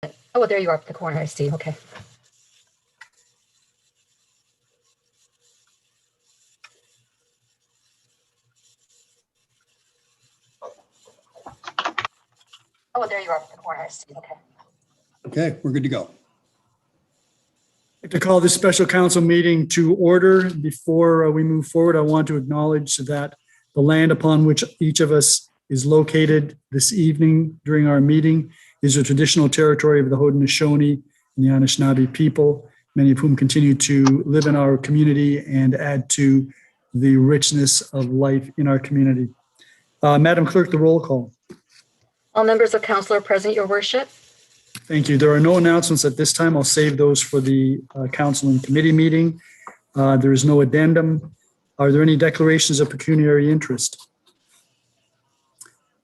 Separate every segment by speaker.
Speaker 1: Oh, there you are up the corner. I see. Okay. Oh, there you are up the corner. I see. Okay.
Speaker 2: Okay, we're good to go.
Speaker 3: I'd like to call this special council meeting to order. Before we move forward, I want to acknowledge that the land upon which each of us is located this evening during our meeting is the traditional territory of the Haudenosaunee and the Anishinaabe people, many of whom continue to live in our community and add to the richness of life in our community. Madam Clerk, the roll call.
Speaker 1: All members of council are present, your worship.
Speaker 3: Thank you. There are no announcements at this time. I'll save those for the council and committee meeting. There is no addendum. Are there any declarations of pecuniary interest?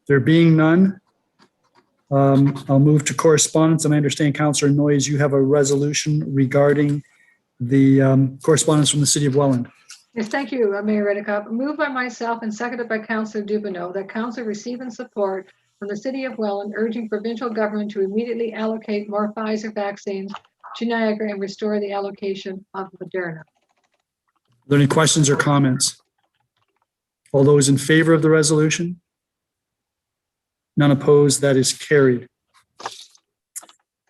Speaker 3: There being none, I'll move to correspondence. And I understand, Councillor Noyes, you have a resolution regarding the correspondence from the City of Welland.
Speaker 4: Yes, thank you, Mayor Redekop. Moved by myself and seconded by Councillor Dubanow that council receive and support from the City of Welland urging provincial government to immediately allocate more Pfizer vaccines to Niagara and restore the allocation of Moderna.
Speaker 3: Are there any questions or comments? All those in favor of the resolution? None opposed, that is carried.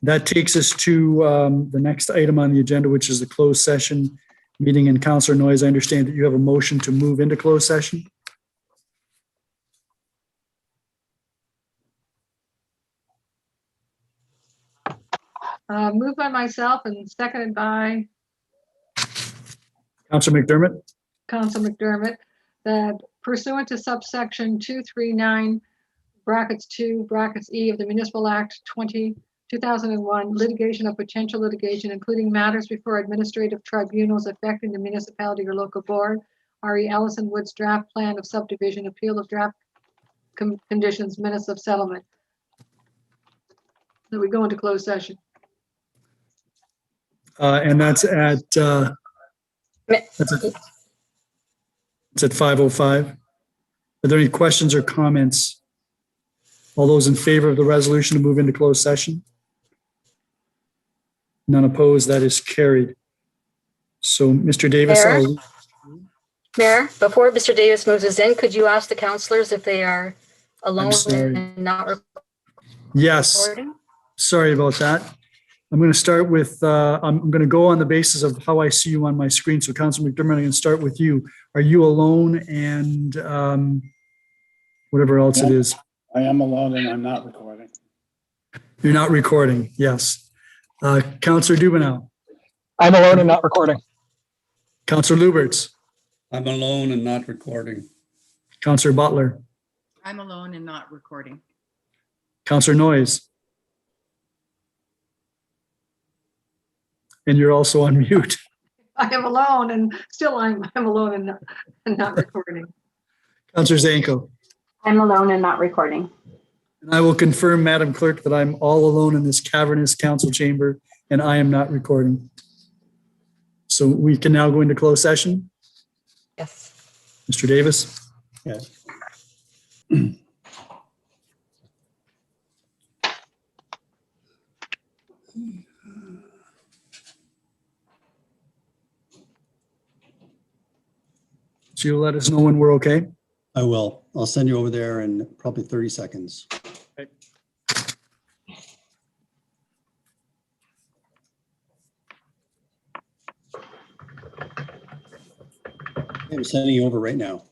Speaker 3: That takes us to the next item on the agenda, which is the closed session meeting. And Councillor Noyes, I understand that you have a motion to move into closed session.
Speaker 4: Moved by myself and seconded by
Speaker 3: Councillor McDermott.
Speaker 4: Councillor McDermott that pursuant to subsection 239 brackets 2 brackets E of the Municipal Act 2001, litigation of potential litigation, including matters before administrative tribunals affecting the municipality or local board, R.E. Ellison Woods draft plan of subdivision, appeal of draft conditions, minutes of settlement. Then we go into closed session.
Speaker 3: And that's at 5:05. Are there any questions or comments? All those in favor of the resolution to move into closed session? None opposed, that is carried. So, Mr. Davis,
Speaker 1: Mayor, before Mr. Davis moves us in, could you ask the councillors if they are alone and not recording?
Speaker 3: Yes, sorry about that. I'm going to start with, I'm going to go on the basis of how I see you on my screen. So Councillor McDermott, I'm going to start with you. Are you alone and whatever else it is?
Speaker 5: I am alone and I'm not recording.
Speaker 3: You're not recording, yes. Councillor Dubanow.
Speaker 6: I'm alone and not recording.
Speaker 3: Councillor Lubberts.
Speaker 2: I'm alone and not recording.
Speaker 3: Councillor Butler.
Speaker 7: I'm alone and not recording.
Speaker 3: Councillor Noyes. And you're also on mute.
Speaker 4: I am alone and still I'm alone and not recording.
Speaker 3: Councillor Zanko.
Speaker 8: I'm alone and not recording.
Speaker 3: And I will confirm, Madam Clerk, that I'm all alone in this cavernous council chamber and I am not recording. So we can now go into closed session.
Speaker 1: Yes.
Speaker 3: Mr. Davis.
Speaker 2: Yes.
Speaker 3: So you'll let us know when we're okay?
Speaker 2: I will. I'll send you over there in probably 30 seconds.
Speaker 3: Okay.
Speaker 2: I'm sending you over right now.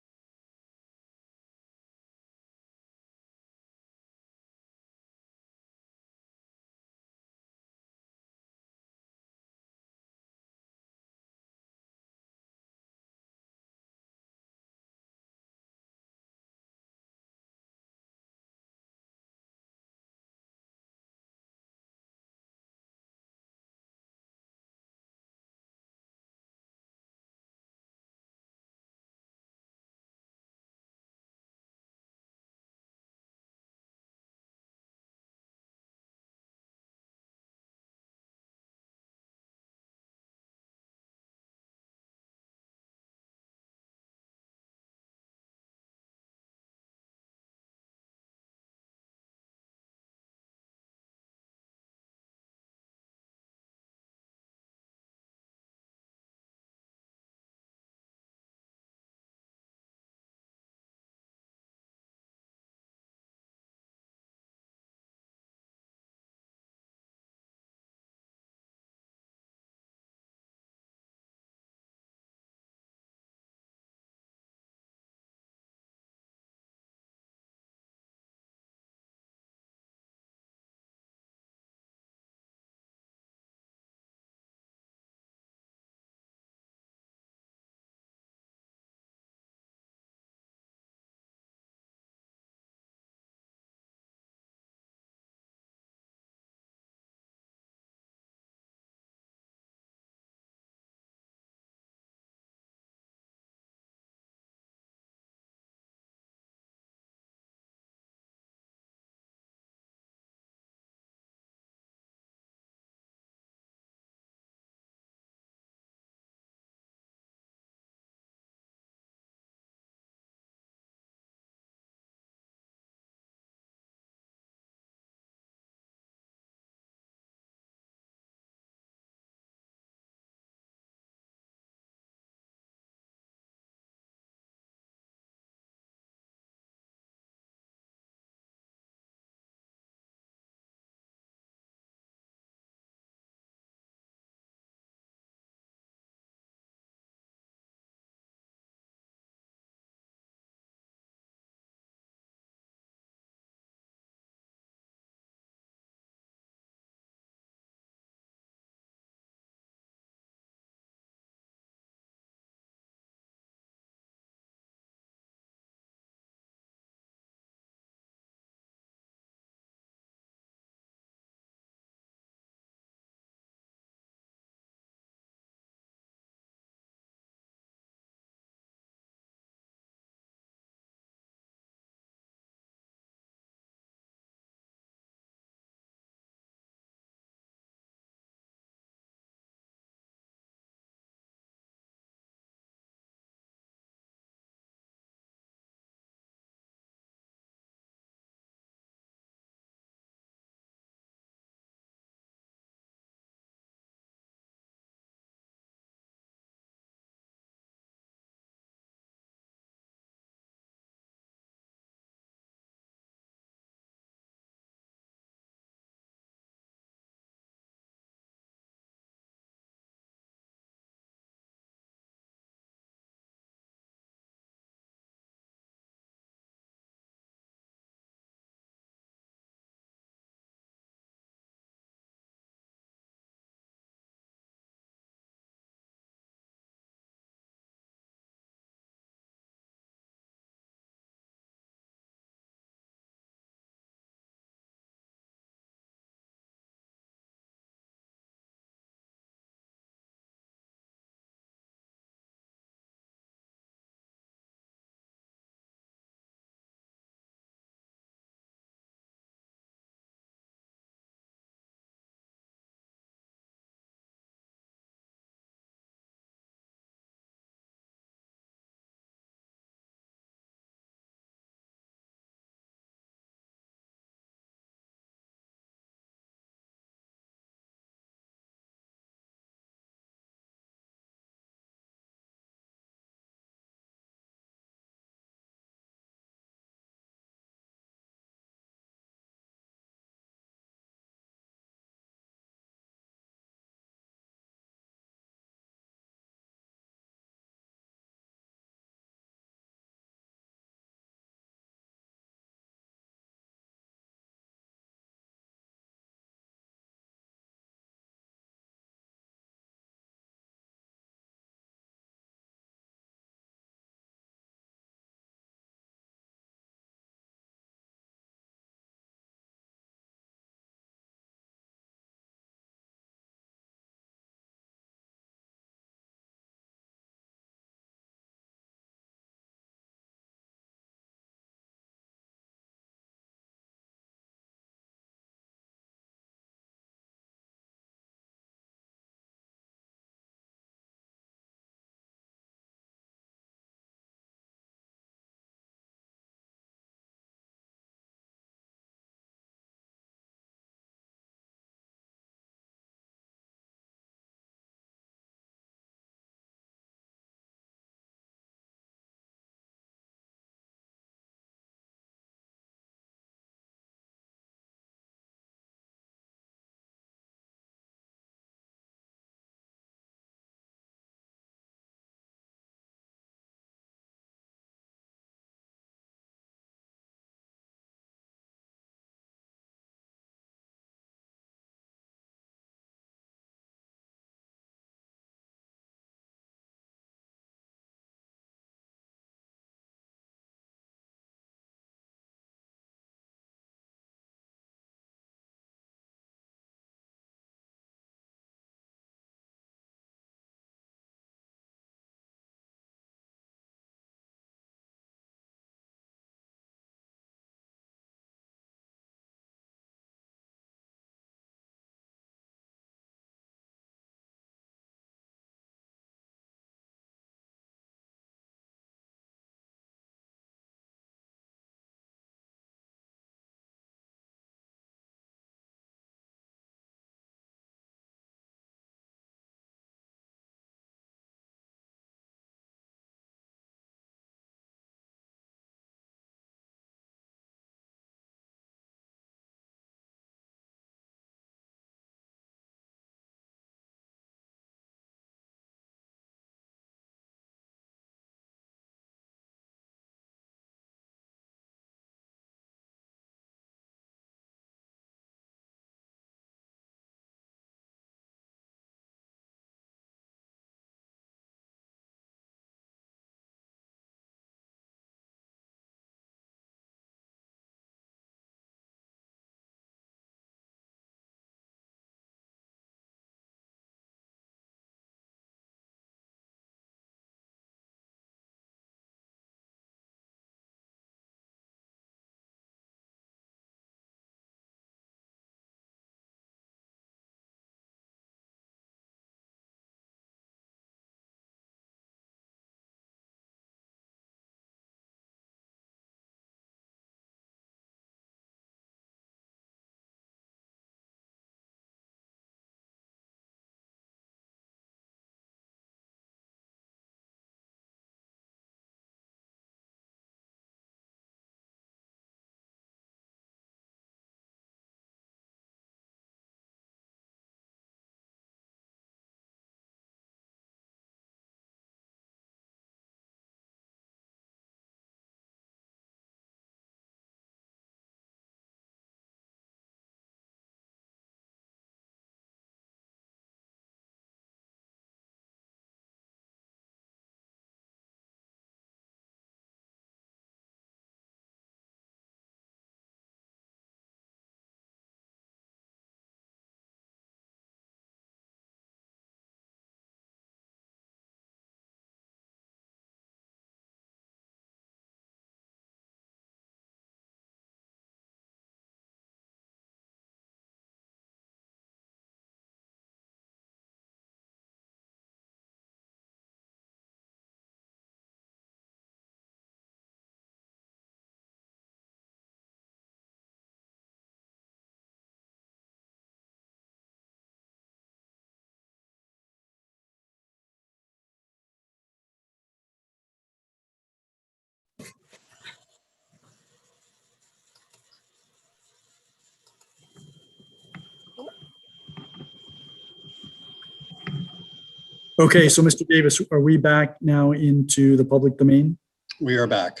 Speaker 3: Okay, so Mr. Davis, are we back now into the public domain?
Speaker 2: We are back.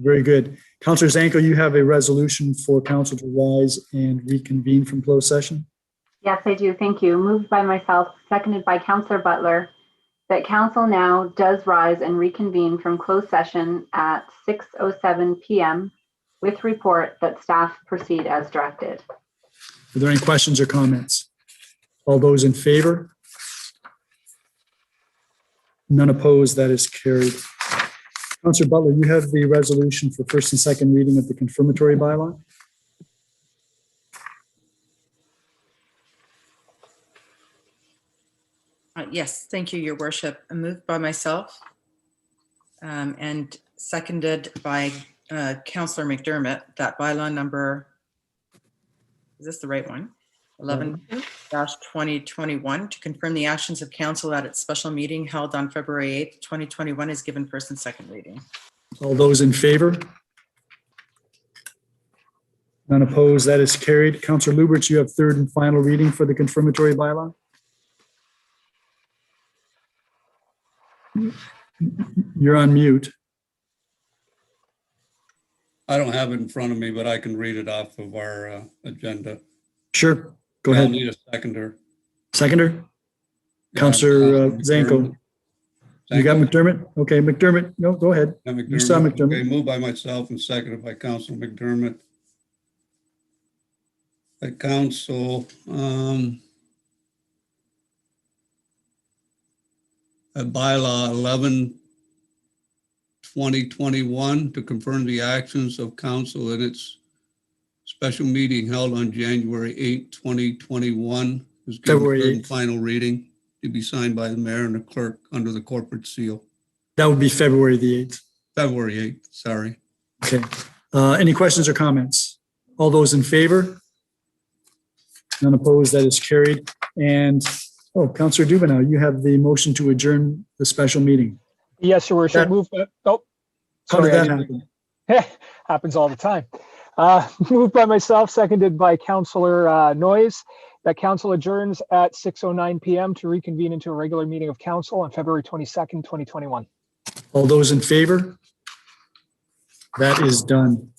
Speaker 3: Very good. Councillor Zanko, you have a resolution for council to rise and reconvene from closed session?
Speaker 8: Yes, I do. Thank you. Moved by myself, seconded by Councillor Butler, that council now does rise and reconvene from closed session at 6:07 p.m. with report that staff proceed as directed.
Speaker 3: Are there any questions or comments? All those in favor? None opposed, that is carried. Councillor Butler, you have the resolution for first and second reading of the confirmatory bylaw?
Speaker 7: Yes, thank you, Your Worship. Moved by myself and seconded by Councillor McDermott, that bylaw number, is this the right one? 11-2021, to confirm the actions of council at its special meeting held on February 8th, 2021 is given first and second reading.
Speaker 3: All those in favor? None opposed, that is carried. Councillor Lubberts, you have third and final reading for the confirmatory bylaw? You're on mute.
Speaker 9: I don't have it in front of me, but I can read it off of our agenda.
Speaker 3: Sure, go
Speaker 9: I'll
Speaker 3: ahead.
Speaker 9: need a seconder.
Speaker 3: Seconder?
Speaker 9: Yeah,
Speaker 3: Councillor Zanko. You got
Speaker 9: Zanko?
Speaker 3: McDermott? Okay, McDermott, no, go ahead.
Speaker 9: Yeah,
Speaker 3: You saw McDermott.
Speaker 9: Okay, moved by myself and seconded by Councillor McDermott. At council, at bylaw 11-2021 to confirm the actions of council at its special meeting held on January 8, 2021. Was given
Speaker 3: February
Speaker 9: third and
Speaker 3: 8th.
Speaker 9: final reading to be signed by the mayor and the clerk under the corporate seal.
Speaker 3: That would be February the 8th.
Speaker 9: February 8th, sorry.
Speaker 3: Okay. Any questions or comments? All those in favor? None opposed, that is carried. And, Councillor Dubanow, you have the motion to adjourn the special meeting.
Speaker 6: Yes, Your Worship.
Speaker 3: That- How
Speaker 6: Sorry,
Speaker 3: did
Speaker 6: I
Speaker 3: that
Speaker 6: didn't-
Speaker 3: happen?
Speaker 6: happens all the time. Moved by myself, seconded by Councillor Noyes, that council adjourns at 6:09 p.m. to reconvene into a regular meeting of council on February 22nd, 2021.
Speaker 3: All those in favor? That is done.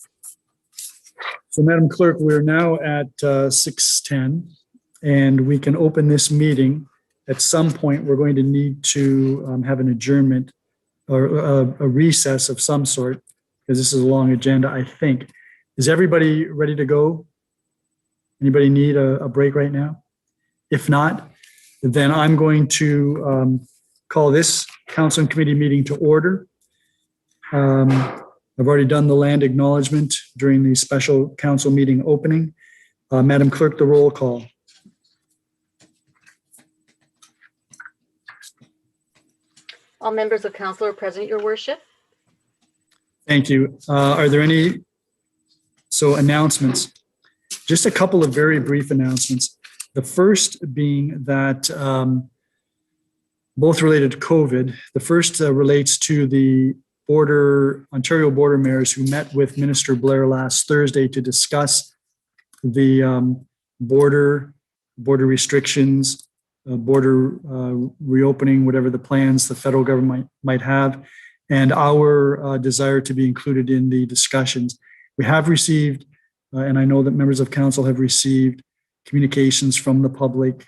Speaker 3: So, Madam Clerk, we're now at 6:10, and we can open this meeting. At some point, we're going to need to have an adjournment or a recess of some sort, because this is a long agenda, I think. Is everybody ready to go? Anybody need a break right now? If not, then I'm going to call this council and committee meeting to order. I've already done the land acknowledgement during the special council meeting opening. Madam Clerk, the roll call.
Speaker 1: All members of council are present, Your Worship.
Speaker 3: Thank you. Are there any announcements? Just a couple of very brief announcements. The first being that both related to COVID. The first relates to the Ontario border mayors who met with Minister Blair last Thursday to discuss the border restrictions, border reopening, whatever the plans the federal government might have, and our desire to be included in the discussions. We have received, and I know that members of council have received communications from the public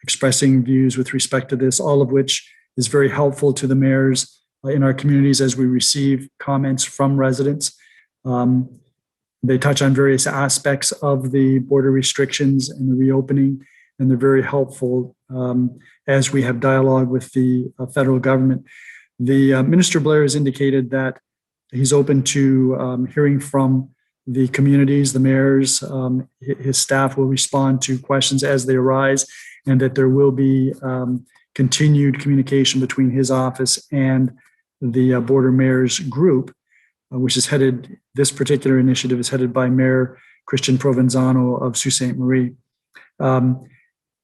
Speaker 3: expressing views with respect to this, all of which is very helpful to the mayors in our communities as we receive comments from residents. They touch on various aspects of the border restrictions and the reopening, and they're very helpful as we have dialogue with the federal government. The Minister Blair has indicated that he's open to hearing from the communities, the mayors. His staff will respond to questions as they arise, and that there will be continued communication between his office and the Border Mayors Group, which is headed, this particular initiative is headed by Mayor Christian Provenzano of Sault Ste. Marie.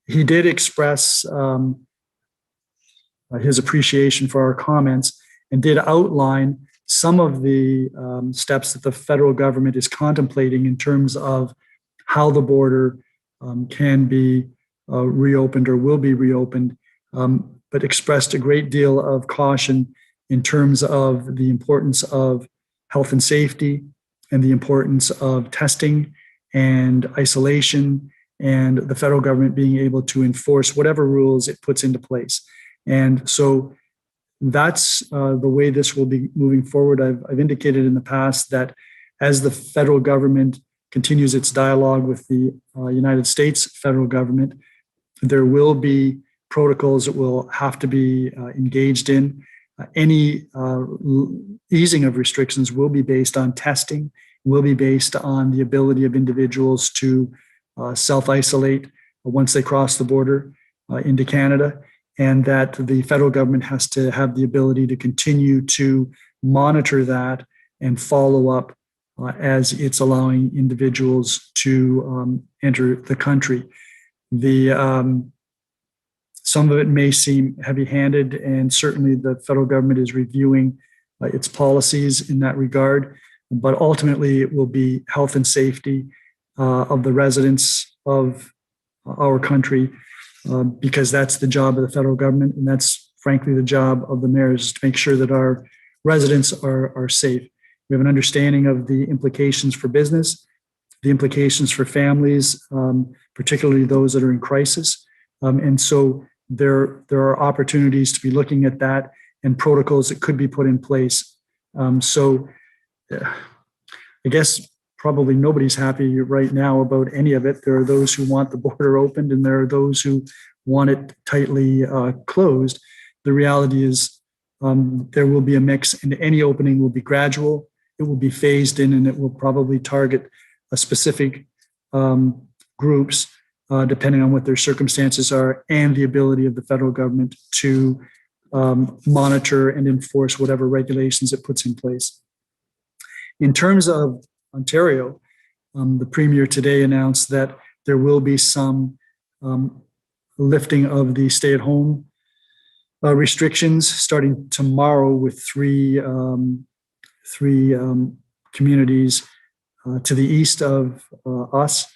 Speaker 3: He did express his appreciation for our comments and did outline some of the steps that the federal government is contemplating in terms of how the border can be reopened or will be reopened but expressed a great deal of caution in terms of the importance of health and safety and the importance of testing and isolation and the federal government being able to enforce whatever rules it puts into place. And so that's the way this will be moving forward. I've indicated in the past that as the federal government continues its dialogue with the United States federal government, there will be protocols that will have to be engaged in. Any easing of restrictions will be based on testing, will be based on the ability of individuals to self-isolate once they cross the border into Canada, and that the federal government has to have the ability to continue to monitor that and follow up as it's allowing individuals to enter the country. Some of it may seem heavy-handed, and certainly the federal government is reviewing its policies in that regard, but ultimately it will be health and safety of the residents of our country, because that's the job of the federal government, and that's frankly the job of the mayors, to make sure that our residents are safe. We have an understanding of the implications for business, the implications for families, particularly those that are in crisis. And so there are opportunities to be looking at that and protocols that could be put in place. I guess probably nobody's happy right now about any of it. There are those who want the border opened, and there are those who want it tightly closed. The reality is there will be a mix, and any opening will be gradual. It will be phased in, and it will probably target a specific groups, depending on what their circumstances are and the ability of the federal government to monitor and enforce whatever regulations it puts in place. In terms of Ontario, the Premier today announced that there will be some lifting of the stay-at-home restrictions starting tomorrow with three communities to the east of us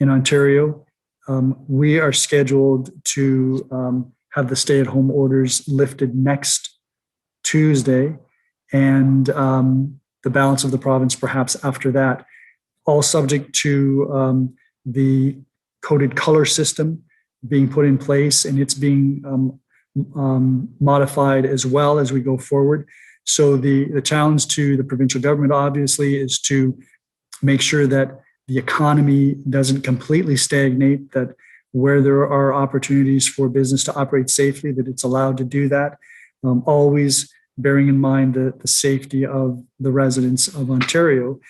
Speaker 3: in Ontario. We are scheduled to have the stay-at-home orders lifted next Tuesday, and the balance of the province perhaps after that, all subject to the coded color system being put in place, and it's being modified as well as we go forward. So the challenge to the provincial government obviously is to make sure that the economy doesn't completely stagnate, that where there are opportunities for business to operate safely, that it's allowed to do that, always bearing in mind the safety of the residents of Ontario.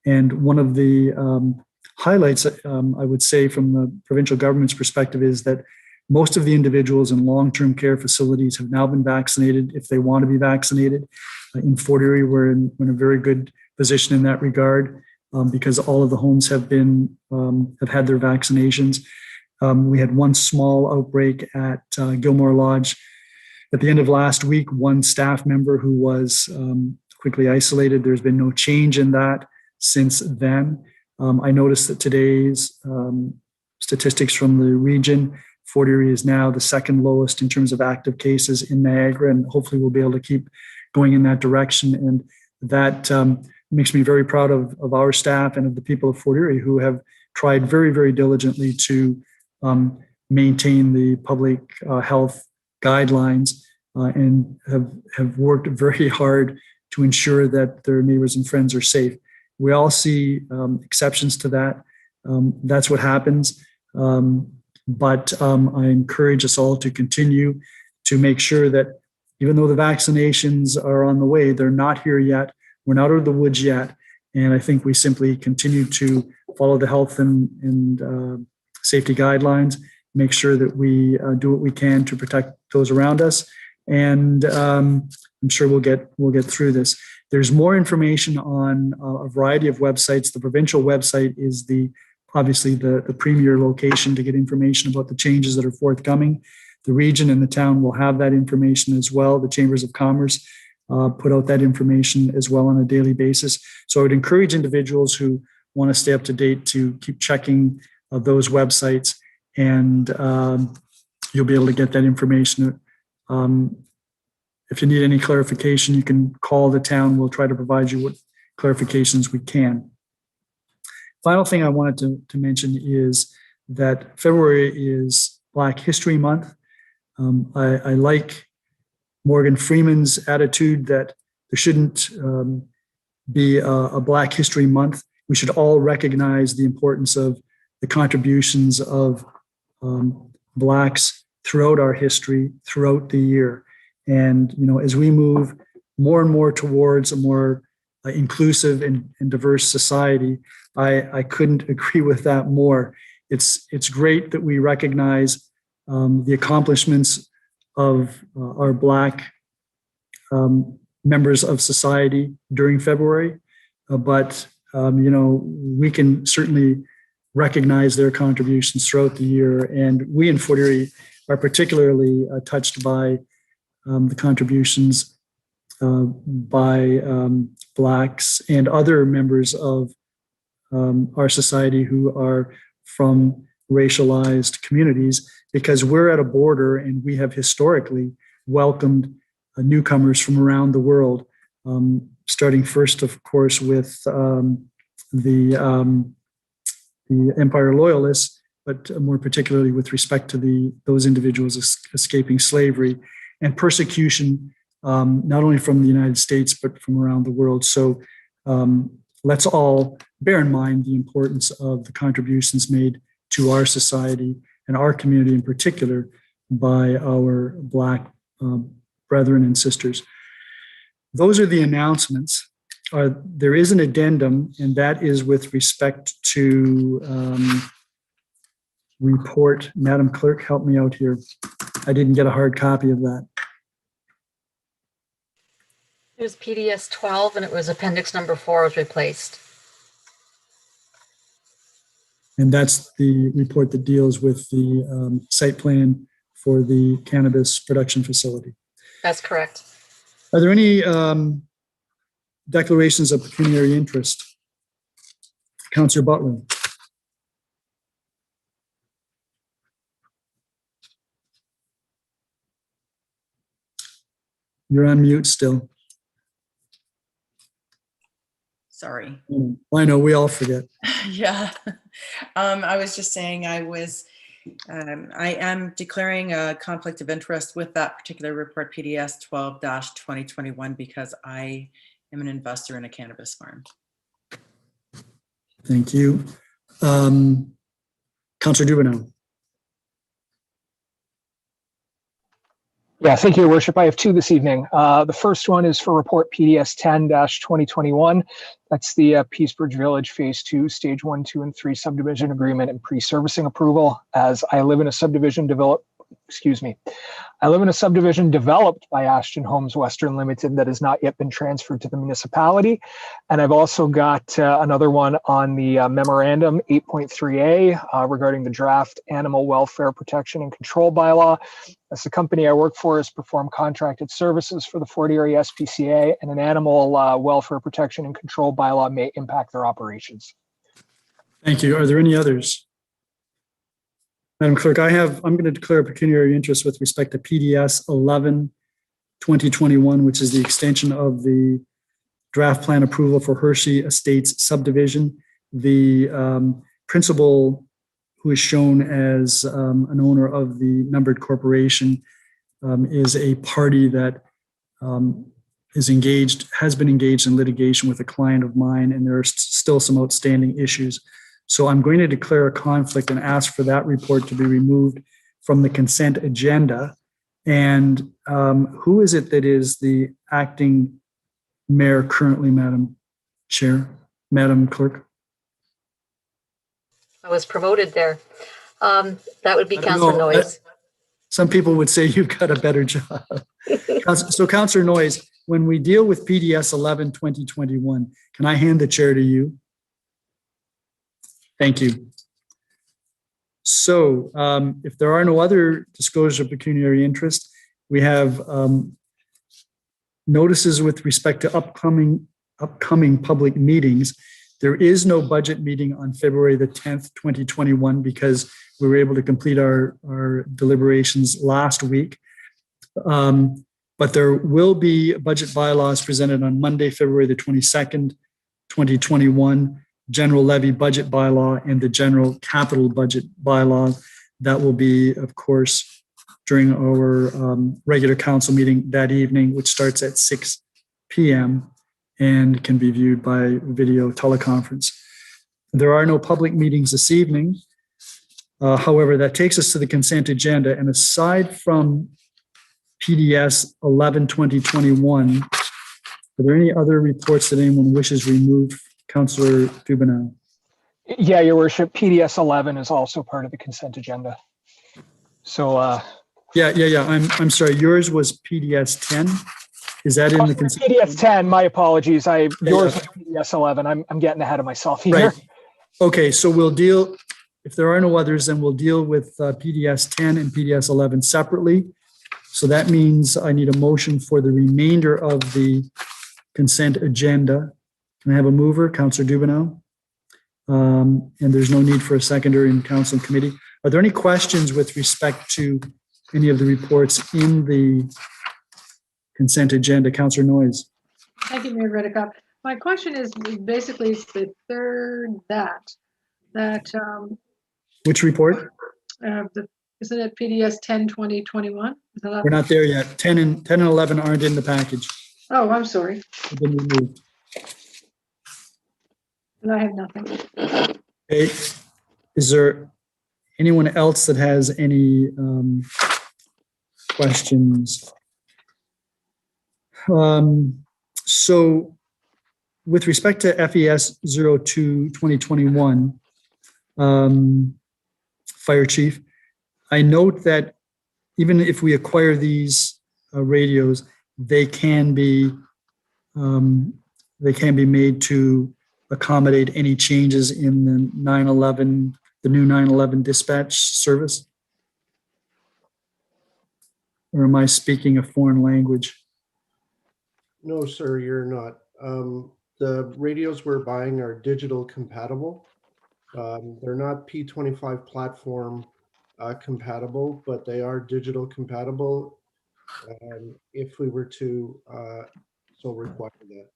Speaker 3: And one of the highlights, I would say, from the provincial government's perspective is that most of the individuals in long-term care facilities have now been vaccinated if they want to be vaccinated. In Fort Erie, we're in a very good position in that regard because all of the homes have had their vaccinations. We had one small outbreak at Gilmore Lodge at the end of last week, one staff member who was quickly isolated. There's been no change in that since then. I noticed that today's statistics from the region, Fort Erie is now the second lowest in terms of active cases in Niagara, and hopefully we'll be able to keep going in that direction. And that makes me very proud of our staff and of the people of Fort Erie who have tried very, very diligently to maintain the public health guidelines and have worked very hard to ensure that their neighbors and friends are safe. We all see exceptions to that. That's what happens. But I encourage us all to continue to make sure that even though the vaccinations are on the way, they're not here yet. We're not out of the woods yet. And I think we simply continue to follow the health and safety guidelines, make sure that we do what we can to protect those around us. And I'm sure we'll get through this. There's more information on a variety of websites. The provincial website is obviously the premier location to get information about the changes that are forthcoming. The region and the town will have that information as well. The chambers of commerce put out that information as well on a daily basis. So I would encourage individuals who want to stay up to date to keep checking those websites and you'll be able to get that information. If you need any clarification, you can call the town. We'll try to provide you with clarifications we can. Final thing I wanted to mention is that February is Black History Month. I like Morgan Freeman's attitude that there shouldn't be a Black History Month. We should all recognize the importance of the contributions of Blacks throughout our history, throughout the year. And, as we move more and more towards a more inclusive and diverse society, I couldn't agree with that more. It's great that we recognize the accomplishments of our Black members of society during February, but we can certainly recognize their contributions throughout the year. And we in Fort Erie are particularly touched by the contributions by Blacks and other members of our society who are from racialized communities, because we're at a border and we have historically welcomed newcomers from around the world, starting first, of course, with the Empire Loyalists, but more particularly with respect to those individuals escaping slavery and persecution, not only from the United States, but from around the world. So let's all bear in mind the importance of the contributions made to our society and our community in particular by our Black brethren and sisters. Those are the announcements. There is an addendum, and that is with respect to report. Madam Clerk, help me out here. I didn't get a hard copy of that.
Speaker 1: It was PDS 12 and it was appendix number 4 was replaced.
Speaker 3: And that's the report that deals with the site plan for the cannabis production facility.
Speaker 1: That's correct.
Speaker 3: Are there any declarations of pecuniary interest? Councillor Butler. You're on mute still.
Speaker 7: Sorry.
Speaker 3: I know, we all forget.
Speaker 7: Yeah. I was just saying I am declaring a conflict of interest with that particular report, PDS 12-2021, because I am an investor in a cannabis farm.
Speaker 3: Thank you. Councillor Dubanow.
Speaker 6: Yeah, thank you, Your Worship. I have two this evening. The first one is for report PDS 10-2021. That's the Peacebridge Village Phase 2, Stage 1, 2, and 3 subdivision agreement and pre-servicing approval. As I live in a subdivision developed by Ashton Homes Western Limited that has not yet been transferred to the municipality. And I've also got another one on the memorandum 8.3A regarding the draft animal welfare protection and control bylaw. As the company I work for has performed contracted services for the Fort Erie SPCA, and an animal welfare protection and control bylaw may impact their operations.
Speaker 3: Thank you. Are there any others? Madam Clerk, I'm going to declare a pecuniary interest with respect to PDS 11-2021, which is the extension of the draft plan approval for Hershey Estates subdivision. The principal, who is shown as an owner of the numbered corporation, is a party that has been engaged in litigation with a client of mine, and there are still some outstanding issues. So I'm going to declare a conflict and ask for that report to be removed from the consent agenda. And who is it that is the acting mayor currently, Madam Chair, Madam Clerk?
Speaker 1: I was promoted there. That would be Councillor Noyes.
Speaker 3: Some people would say you've got a better job. So Councillor Noyes, when we deal with PDS 11-2021, can I hand the chair to you? Thank you. So if there are no other disclosures of pecuniary interest, we have notices with respect to upcoming public meetings. There is no budget meeting on February the 10th, 2021, because we were able to complete our deliberations last week. But there will be budget bylaws presented on Monday, February the 22nd, 2021, general levy budget bylaw and the general capital budget bylaw. That will be, of course, during our regular council meeting that evening, which starts at 6 p.m. and can be viewed by video teleconference. There are no public meetings this evening. However, that takes us to the consent agenda. And aside from PDS 11/2021, are there any other reports that anyone wishes removed? Councillor Dubanow.
Speaker 6: Yeah, Your Worship, PDS 11 is also part of the consent agenda. So,
Speaker 3: Yeah. I'm sorry. Yours was PDS 10. Is that in the consent?
Speaker 6: PDS 10, my apologies. Yours
Speaker 3: Yeah.
Speaker 6: was PDS 11. I'm getting ahead of myself here.
Speaker 3: Right. Okay, so we'll deal, if there are no others, then we'll deal with PDS 10 and PDS 11 separately. So that means I need a motion for the remainder of the consent agenda. Can I have a mover, Councillor Dubanow? And there's no need for a seconder in council and committee. Are there any questions with respect to any of the reports in the consent agenda? Councillor Noyes.
Speaker 4: Thank you, Mayor Redekop. My question is basically the third
Speaker 3: Which report?
Speaker 4: isn't it PDS 10/2021?
Speaker 3: We're not there yet. 10 and 11 aren't in the package.
Speaker 4: Oh, I'm sorry.
Speaker 3: They've been removed.
Speaker 4: And I have nothing.
Speaker 3: Okay. Is there anyone else that has any questions? So with respect to FES 02/2021, Fire Chief, I note that even if we acquire these radios, they can be made to accommodate any changes in the the new 911 dispatch service? Or am I speaking a foreign language?
Speaker 10: No, sir, you're not. The radios we're buying are digital compatible. They're not P25 platform compatible, but they are digital compatible if we were to so require that.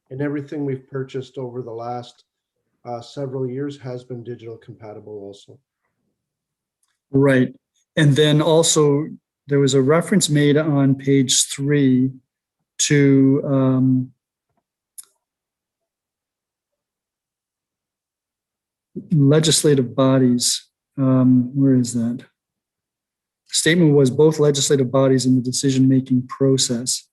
Speaker 10: And everything we've purchased over the last several years has been digital compatible also.
Speaker 3: Right. And then also there was a reference made on page 3 to legislative bodies. Where is that? Statement was both legislative bodies in the decision-making process.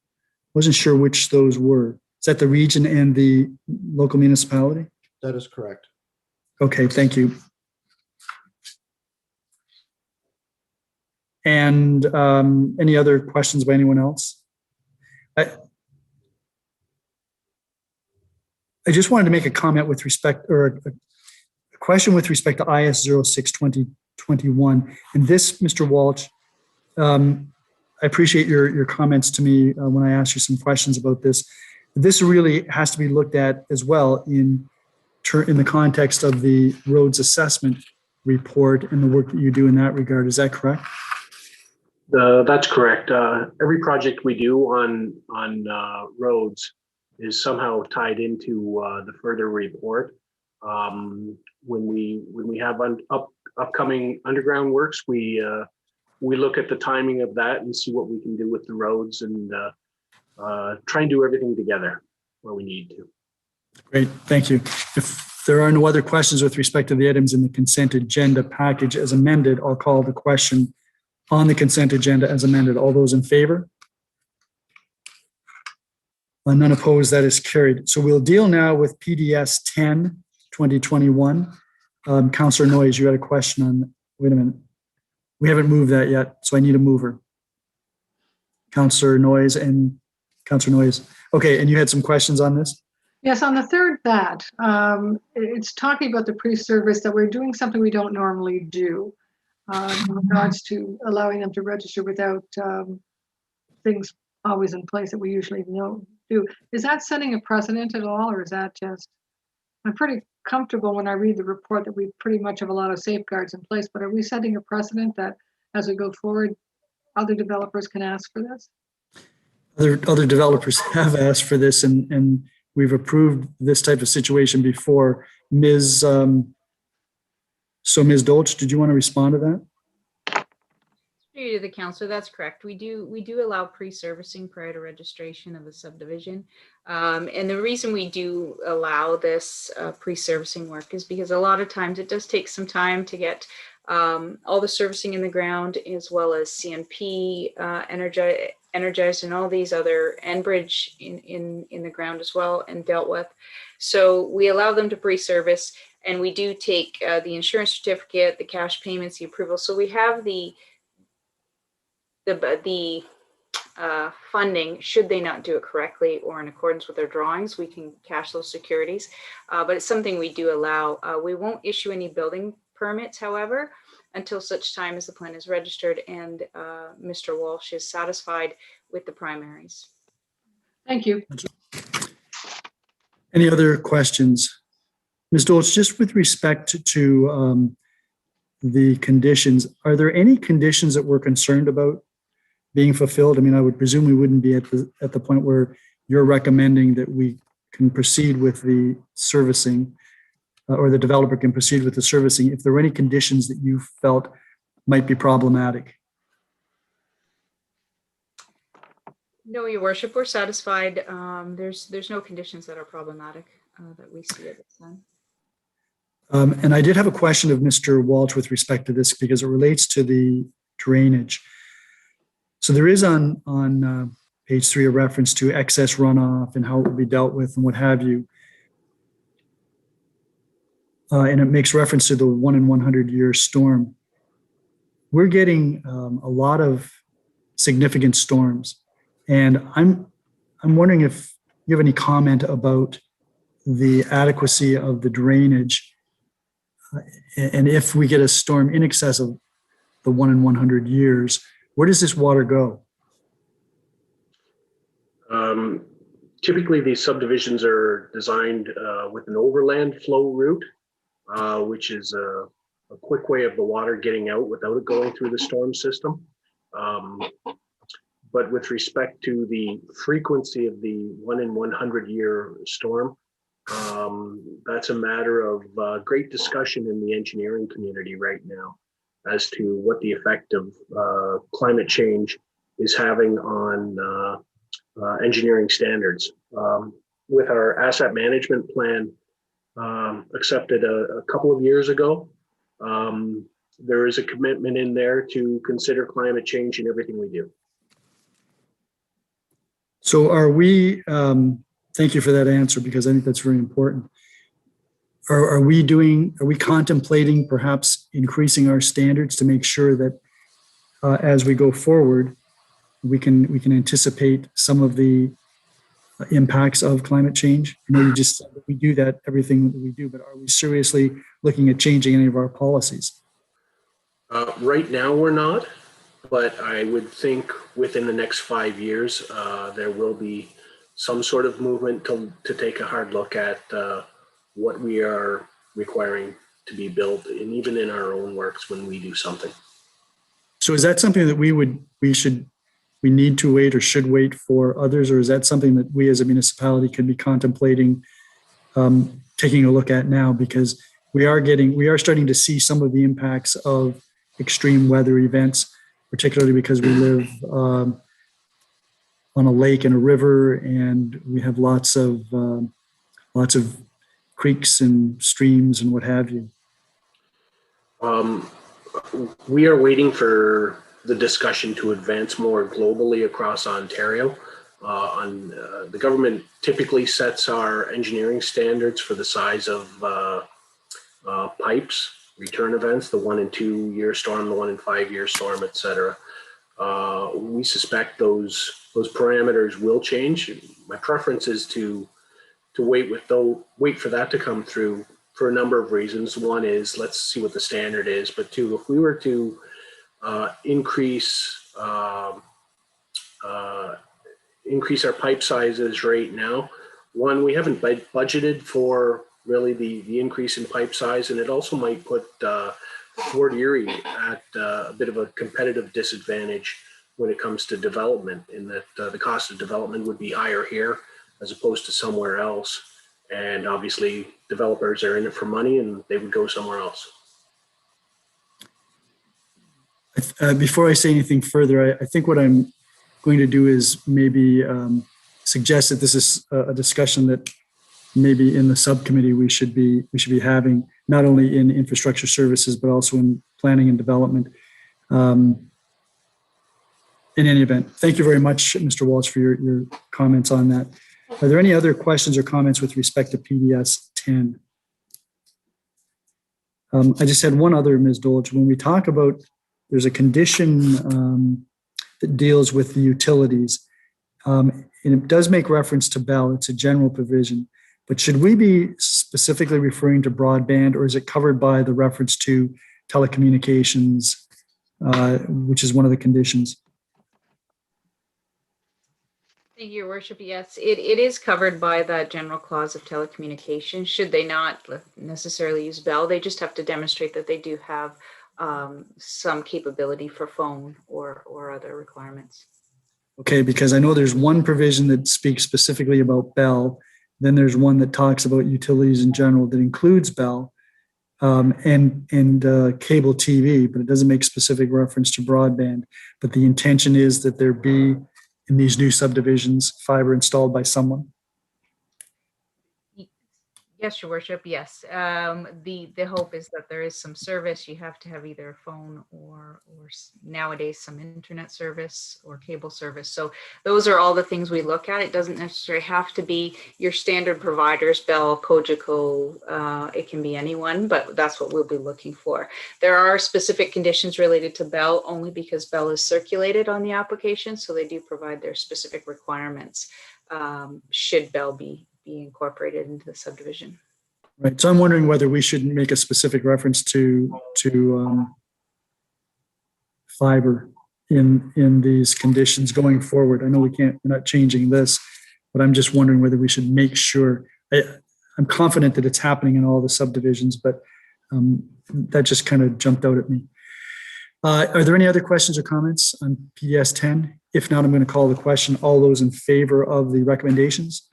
Speaker 3: Wasn't sure which those were. Is that the region and the local municipality?
Speaker 10: That is correct.
Speaker 3: Okay, thank you. And any other questions by anyone else? I just wanted to make a comment with respect, or a question with respect to IS 06/2021. And this, Mr. Walsh, I appreciate your comments to me when I asked you some questions about this. This really has to be looked at as well in the context of the roads assessment report and the work that you do in that regard. Is that correct?
Speaker 11: That's correct. Every project we do on roads is somehow tied into the further report. When we have upcoming underground works, we look at the timing of that and see what we can do with the roads and try and do everything together where we need to.
Speaker 3: Great, thank you. If there are no other questions with respect to the items in the consent agenda package as amended, I'll call the question on the consent agenda as amended. All those in favor? None opposed, that is carried. So we'll deal now with PDS 10/2021. Councillor Noyes, you had a question on, wait a minute. We haven't moved that yet, so I need a mover. Councillor Noyes and Councillor Noyes. Okay, and you had some questions on this?
Speaker 4: Yes, on the third it's talking about the pre-service that we're doing something we don't normally do in regards to allowing them to register without things always in place that we usually do. Is that setting a precedent at all, or is that just? I'm pretty comfortable when I read the report that we pretty much have a lot of safeguards in place, but are we setting a precedent that as we go forward, other developers can ask for this?
Speaker 3: Other developers have asked for this, and we've approved this type of situation before. Ms. Dolch, did you want to respond to that?
Speaker 12: To the council, that's correct. We do allow pre-servicing prior to registration of the subdivision. And the reason we do allow this pre-servicing work is because a lot of times it does take some time to get all the servicing in the ground, as well as CNP energized, and all these other Enbridge in the ground as well, and dealt with. So we allow them to pre-service, and we do take the insurance certificate, the cash payments, the approval. So we have the funding, should they not do it correctly or in accordance with their drawings, we can cash those securities. But it's something we do allow. We won't issue any building permits, however, until such time as the plan is registered and Mr. Walsh is satisfied with the primaries.
Speaker 4: Thank you.
Speaker 3: Any other questions? Ms. Dolch, just with respect to the conditions, are there any conditions that we're concerned about being fulfilled? I mean, I would presume we wouldn't be at the point where you're recommending that we can proceed with the servicing, or the developer can proceed with the servicing, if there were any conditions that you felt might be problematic.
Speaker 12: No, Your Worship, we're satisfied. There's no conditions that are problematic that we see at this time.
Speaker 3: And I did have a question of Mr. Walsh with respect to this, because it relates to the drainage. So there is on page 3 a reference to excess runoff and how it will be dealt with and what have you. And it makes reference to the 1 in 100 year storm. We're getting a lot of significant storms. And I'm wondering if you have any comment about the adequacy of the drainage, and if we get a storm in excess of the 1 in 100 years, where does this water go?
Speaker 11: Typically, these subdivisions are designed with an overland flow route, which is a quick way of the water getting out without it going through the storm system. But with respect to the frequency of the 1 in 100 year storm, that's a matter of great discussion in the engineering community right now as to what the effect of climate change is having on engineering standards. With our asset management plan accepted a couple of years ago, there is a commitment in there to consider climate change in everything we do.
Speaker 3: So are we, thank you for that answer, because I think that's very important. Are we contemplating perhaps increasing our standards to make sure that as we go forward, we can anticipate some of the impacts of climate change? I know you just said that we do that, everything that we do, but are we seriously looking at changing any of our policies?
Speaker 11: Right now, we're not, but I would think within the next 5 years, there will be some sort of movement to take a hard look at what we are requiring to be built, and even in our own works when we do something.
Speaker 3: So is that something that we need to wait or should wait for others, or is that something that we as a municipality can be contemplating taking a look at now? Because we are starting to see some of the impacts of extreme weather events, particularly because we live on a lake and a river, and we have lots of creeks and streams and what have you.
Speaker 11: We are waiting for the discussion to advance more globally across Ontario. The government typically sets our engineering standards for the size of pipes, return events, the 1 in 2 year storm, the 1 in 5 year storm, et cetera. We suspect those parameters will change. My preference is to wait for that to come through for a number of reasons. One is, let's see what the standard is. But two, if we were to increase our pipe sizes right now, one, we haven't budgeted for really the increase in pipe size, and it also might put Fort Erie at a bit of a competitive disadvantage when it comes to development, in that the cost of development would be higher here as opposed to somewhere else. And obviously developers are in it for money and they would go somewhere else.
Speaker 3: Before I say anything further, I think what I'm going to do is maybe suggest that this is a discussion that maybe in the subcommittee we should be having, not only in infrastructure services, but also in planning and development. In any event, thank you very much, Mr. Walsh, for your comments on that. Are there any other questions or comments with respect to PDS 10? I just had one other, Ms. Dolge. When we talk about, there's a condition that deals with the utilities, and it does make reference to Bell. It's a general provision. But should we be specifically referring to broadband, or is it covered by the reference to telecommunications, which is one of the conditions?
Speaker 12: Thank you, Your Worship. Yes, it is covered by the general clause of telecommunications. Should they not necessarily use Bell, they just have to demonstrate that they do have some capability for phone or other requirements.
Speaker 3: Okay, because I know there's one provision that speaks specifically about Bell. Then there's one that talks about utilities in general that includes Bell and cable TV, but it doesn't make specific reference to broadband. But the intention is that there be, in these new subdivisions, fiber installed by someone.
Speaker 12: Yes, Your Worship. Yes. The hope is that there is some service. You have to have either a phone or nowadays some internet service or cable service. So those are all the things we look at. It doesn't necessarily have to be your standard providers, Bell, Cogeco. It can be anyone, but that's what we'll be looking for. There are specific conditions related to Bell only because Bell is circulated on the application. So they do provide their specific requirements should Bell be incorporated into the subdivision.
Speaker 3: Right. So I'm wondering whether we should make a specific reference to fiber in these conditions going forward. I know we're not changing this, but I'm just wondering whether we should make sure. I'm confident that it's happening in all the subdivisions, but that just kind of jumped out at me. Are there any other questions or comments on PDS 10? If not, I'm going to call the question. All those in favor of the recommendations?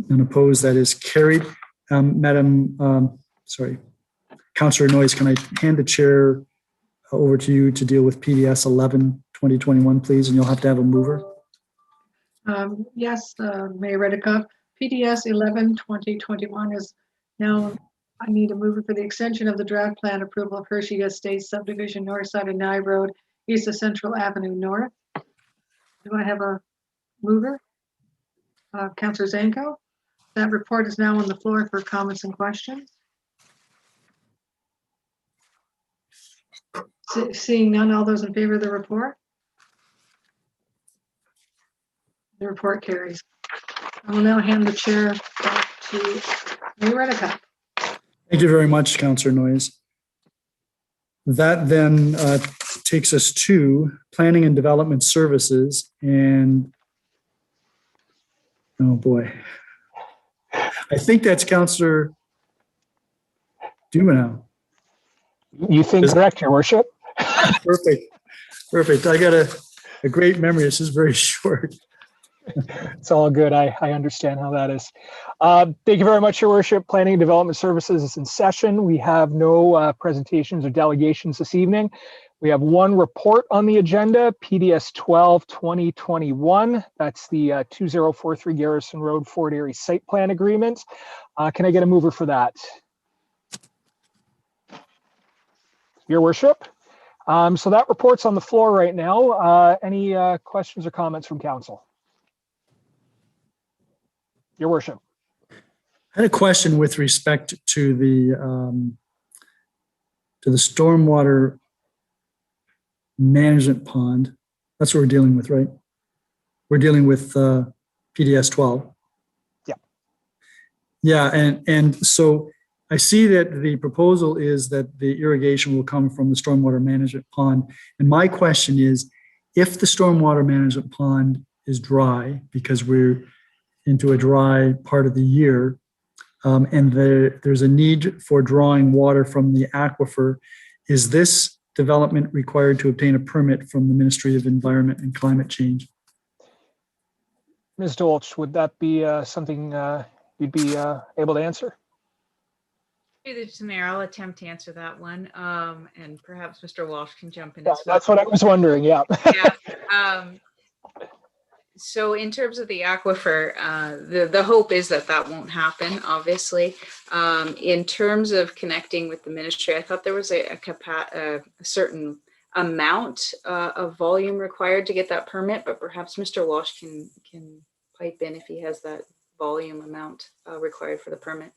Speaker 3: None opposed, that is carried. Councillor Noyes, can I hand the chair over to you to deal with PDS 11, 2021, please? And you'll have to have a mover.
Speaker 4: Yes, Mayor Redekop. PDS 11, 2021 is now, I need a mover for the extension of the draft plan approval of Hershey Estates subdivision north side of Nye Road, east of Central Avenue North. Do I have a mover? Councillor Zanko. That report is now on the floor for comments and questions. Seeing none, all those in favor of the report? The report carries. I will now hand the chair back to Mayor Redekop.
Speaker 3: Thank you very much, Councillor Noyes. That then takes us to Planning and Development Services, and oh boy, I think that's Councillor Dubanow.
Speaker 6: You think correct, Your Worship?
Speaker 3: Perfect. I got a great memory. This is very short.
Speaker 6: It's all good. I understand how that is. Thank you very much, Your Worship. Planning and Development Services is in session. We have no presentations or delegations this evening. We have one report on the agenda, PDS 12, 2021. That's the 2043 Garrison Road, Fort Erie Site Plan Agreement. Can I get a mover for that? Your Worship. So that report's on the floor right now. Any questions or comments from council? Your Worship.
Speaker 3: I had a question with respect to the stormwater management pond. That's what we're dealing with, right? We're dealing with PDS 12.
Speaker 6: Yeah.
Speaker 3: Yeah, and so I see that the proposal is that the irrigation will come from the stormwater management pond. And my question is, if the stormwater management pond is dry, because we're into a dry part of the year, and there's a need for drawing water from the aquifer. Is this development required to obtain a permit from the Ministry of Environment and Climate Change?
Speaker 6: Ms. Dolch, would that be something you'd be able to answer?
Speaker 12: Through the Mayor, I'll attempt to answer that one, and perhaps Mr. Walsh can jump in
Speaker 6: Yeah,
Speaker 12: as well.
Speaker 6: that's what I was wondering. Yeah.
Speaker 12: Yeah. So in terms of the aquifer, the hope is that that won't happen, obviously. In terms of connecting with the ministry, I thought there was a certain amount of volume required to get that permit, but perhaps Mr. Walsh can pipe in if he has that volume amount required for the permit.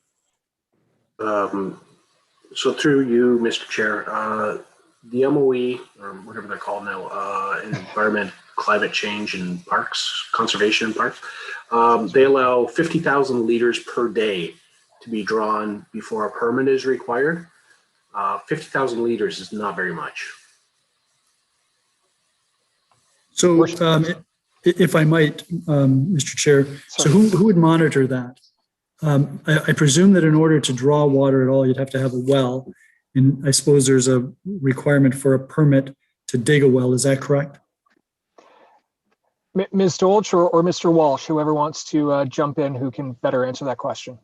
Speaker 11: So through you, Mr. Chair, the MOE, or whatever they're called now, Environment, Climate Change and Parks, Conservation and Parks, they allow 50,000 liters per day to be drawn before a permit is required. 50,000 liters is not very much.
Speaker 3: So if I might, Mr. Chair, so who would monitor that? I presume that in order to draw water at all, you'd have to have a well. And I suppose there's a requirement for a permit to dig a well. Is that correct?
Speaker 6: Ms. Dolch or Mr. Walsh, whoever wants to jump in, who can better answer that question.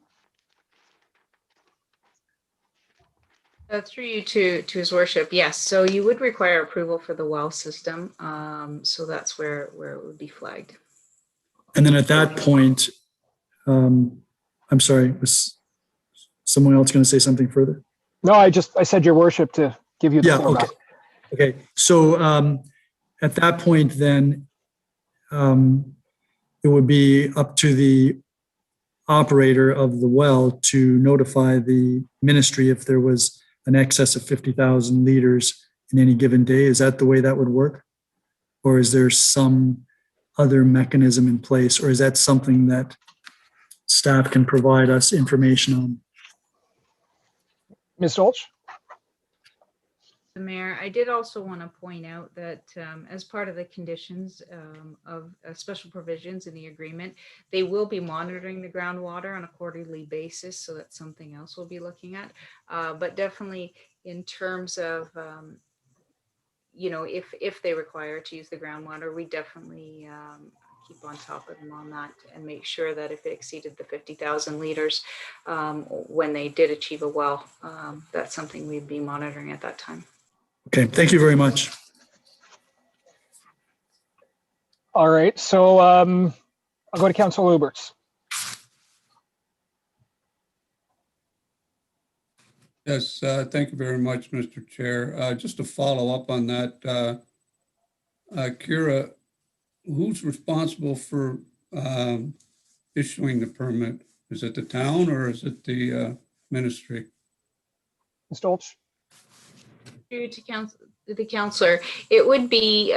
Speaker 12: Through you to His Worship, yes. So you would require approval for the well system. So that's where it would be flagged.
Speaker 3: And then at that point, I'm sorry, was someone else going to say something further?
Speaker 6: No, I said, Your Worship, to give you the floor back.
Speaker 3: Okay. So at that point, then it would be up to the operator of the well to notify the ministry if there was an excess of 50,000 liters in any given day. Is that the way that would work? Or is there some other mechanism in place? Or is that something that staff can provide us information on?
Speaker 6: Ms. Dolch?
Speaker 12: The Mayor, I did also want to point out that as part of the conditions of special provisions in the agreement, they will be monitoring the groundwater on a quarterly basis. So that's something else we'll be looking at. But definitely in terms of, if they require to use the groundwater, we definitely keep on top of them on that and make sure that if it exceeded the 50,000 liters when they did achieve a well, that's something we'd be monitoring at that time.
Speaker 3: Okay, thank you very much.
Speaker 6: All right, so I'll go to Councillor Lubberts.
Speaker 9: Yes, thank you very much, Mr. Chair. Just to follow up on that, Kira, who's responsible for issuing the permit? Is it the town or is it the ministry?
Speaker 6: Ms. Dolch?
Speaker 12: To the councillor, it would be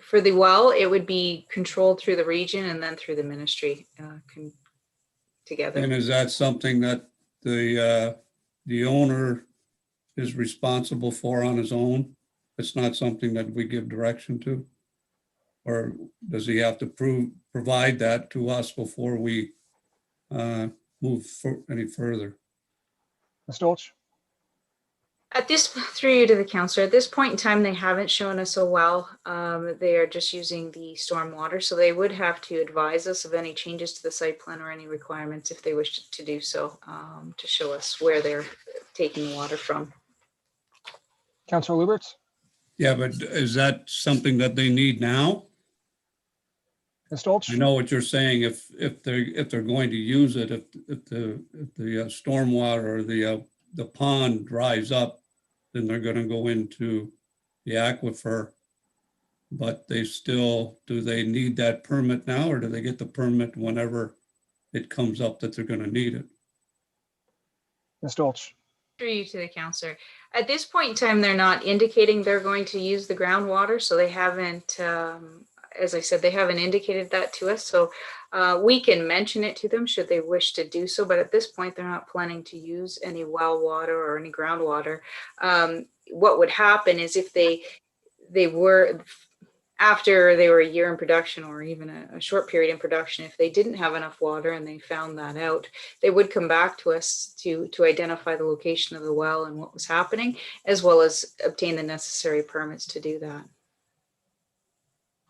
Speaker 12: for the well, it would be controlled through the region and then through the ministry together.
Speaker 9: And is that something that the owner is responsible for on his own? It's not something that we give direction to? Or does he have to provide that to us before we move any further?
Speaker 6: Ms. Dolch?
Speaker 12: Through you to the councillor, at this point in time, they haven't shown us a well. They are just using the stormwater. So they would have to advise us of any changes to the site plan or any requirements if they wish to do so, to show us where they're taking the water from.
Speaker 6: Councillor Lubberts?
Speaker 9: Yeah, but is that something that they need now?
Speaker 6: Ms. Dolch?
Speaker 9: I know what you're saying. If they're going to use it, if the stormwater or the pond dries up, then they're going to go into the aquifer. But do they need that permit now, or do they get the permit whenever it comes up that they're going to need it?
Speaker 6: Ms. Dolch?
Speaker 12: Through you to the councillor. At this point in time, they're not indicating they're going to use the groundwater, so they haven't, as I said, they haven't indicated that to us. So we can mention it to them should they wish to do so, but at this point, they're not planning to use any well water or any groundwater. What would happen is if they were, after they were a year in production or even a short period in production, if they didn't have enough water and they found that out, they would come back to us to identify the location of the well and what was happening, as well as obtain the necessary permits to do that.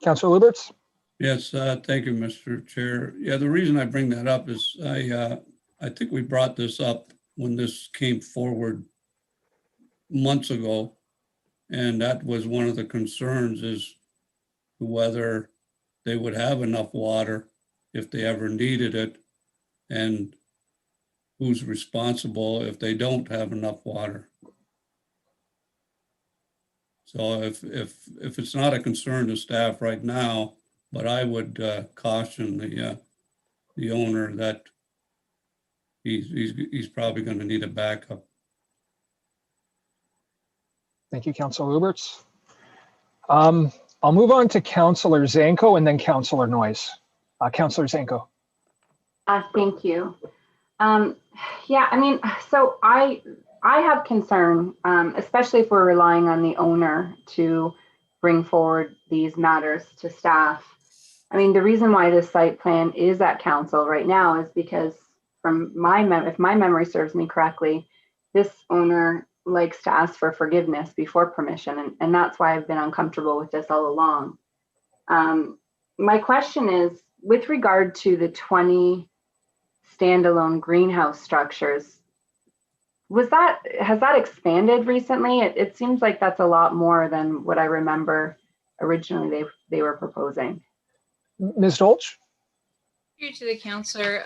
Speaker 6: Councillor Lubberts?
Speaker 9: Yes, thank you, Mr. Chair. Yeah, the reason I bring that up is I think we brought this up when this came forward months ago. And that was one of the concerns, is whether they would have enough water if they ever needed it, and who's responsible if they don't have enough water. So if it's not a concern to staff right now, but I would caution the owner that he's probably going to need a backup.
Speaker 6: Thank you, Councillor Lubberts. I'll move on to Councillor Zanko and then Councillor Noyes. Councillor Zanko.
Speaker 8: Thank you. Yeah, I mean, so I have concern, especially if we're relying on the owner to bring forward these matters to staff. I mean, the reason why this site plan is at council right now is because from if my memory serves me correctly, this owner likes to ask for forgiveness before permission. And that's why I've been uncomfortable with this all along. My question is, with regard to the 20 standalone greenhouse structures, has that expanded recently? It seems like that's a lot more than what I remember originally they were proposing.
Speaker 6: Ms. Dolch?
Speaker 12: To the councillor,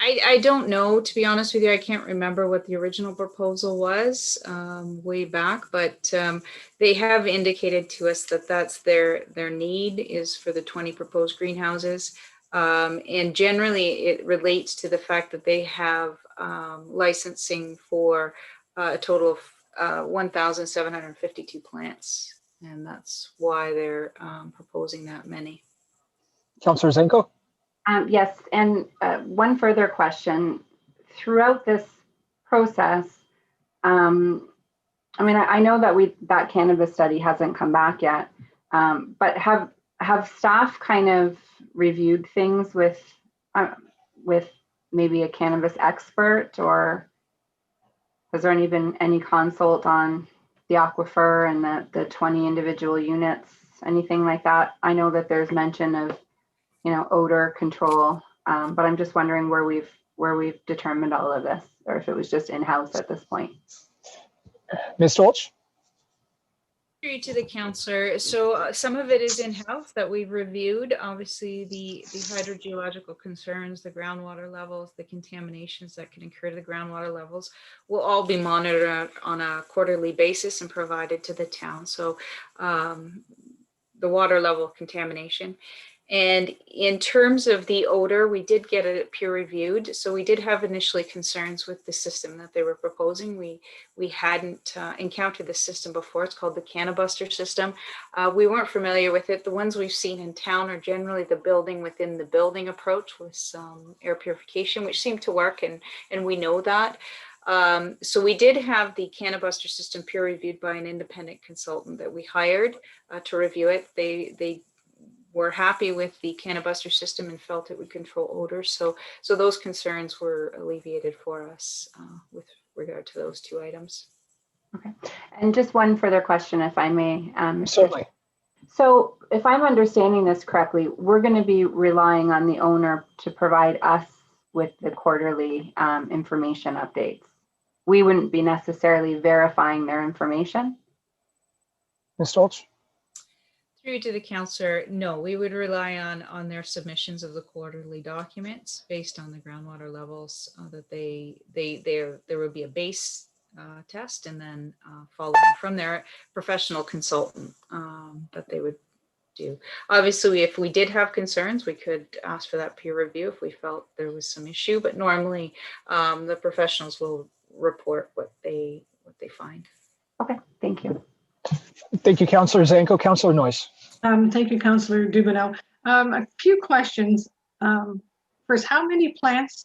Speaker 12: I don't know, to be honest with you. I can't remember what the original proposal was way back, but they have indicated to us that that's their need, is for the 20 proposed greenhouses. And generally it relates to the fact that they have licensing for a total of 1,752 plants. And that's why they're proposing that many.
Speaker 6: Councillor Zanko?
Speaker 8: Yes, and one further question. Throughout this process, I mean, I know that cannabis study hasn't come back yet, but have staff kind of reviewed things with maybe a cannabis expert, or has there been any consult on the aquifer and the 20 individual units, anything like that? I know that there's mention of, odor control, but I'm just wondering where we've determined all of this, or if it was just in-house at this point.
Speaker 6: Ms. Dolch?
Speaker 12: To the councillor, so some of it is in-house that we've reviewed. Obviously, the hydrogeological concerns, the groundwater levels, the contaminations that can occur to the groundwater levels will all be monitored on a quarterly basis and provided to the town. So the water level contamination. And in terms of the odor, we did get it peer reviewed. So we did have initially concerns with the system that they were proposing. We hadn't encountered the system before. It's called the Cannabuster system. We weren't familiar with it. The ones we've seen in town are generally the building within the building approach with some air purification, which seemed to work, and we know that. So we did have the Cannabuster system peer reviewed by an independent consultant that we hired to review it. They were happy with the Cannabuster system and felt it would control odors. So those concerns were alleviated for us with regard to those two items.
Speaker 8: Okay, and just one further question, if I may.
Speaker 6: Certainly.
Speaker 8: So if I'm understanding this correctly, we're going to be relying on the owner to provide us with the quarterly information updates. We wouldn't be necessarily verifying their information.
Speaker 6: Ms. Dolch?
Speaker 12: Through to the councillor, no, we would rely on their submissions of the quarterly documents based on the groundwater levels that there would be a base test, and then following from their professional consultant that they would do. Obviously, if we did have concerns, we could ask for that peer review if we felt there was some issue, but normally the professionals will report what they find.
Speaker 8: Okay, thank you.
Speaker 6: Thank you, Councillor Zanko. Councillor Noyes.
Speaker 4: Thank you, Councillor Dubanow. A few questions. First, how many plants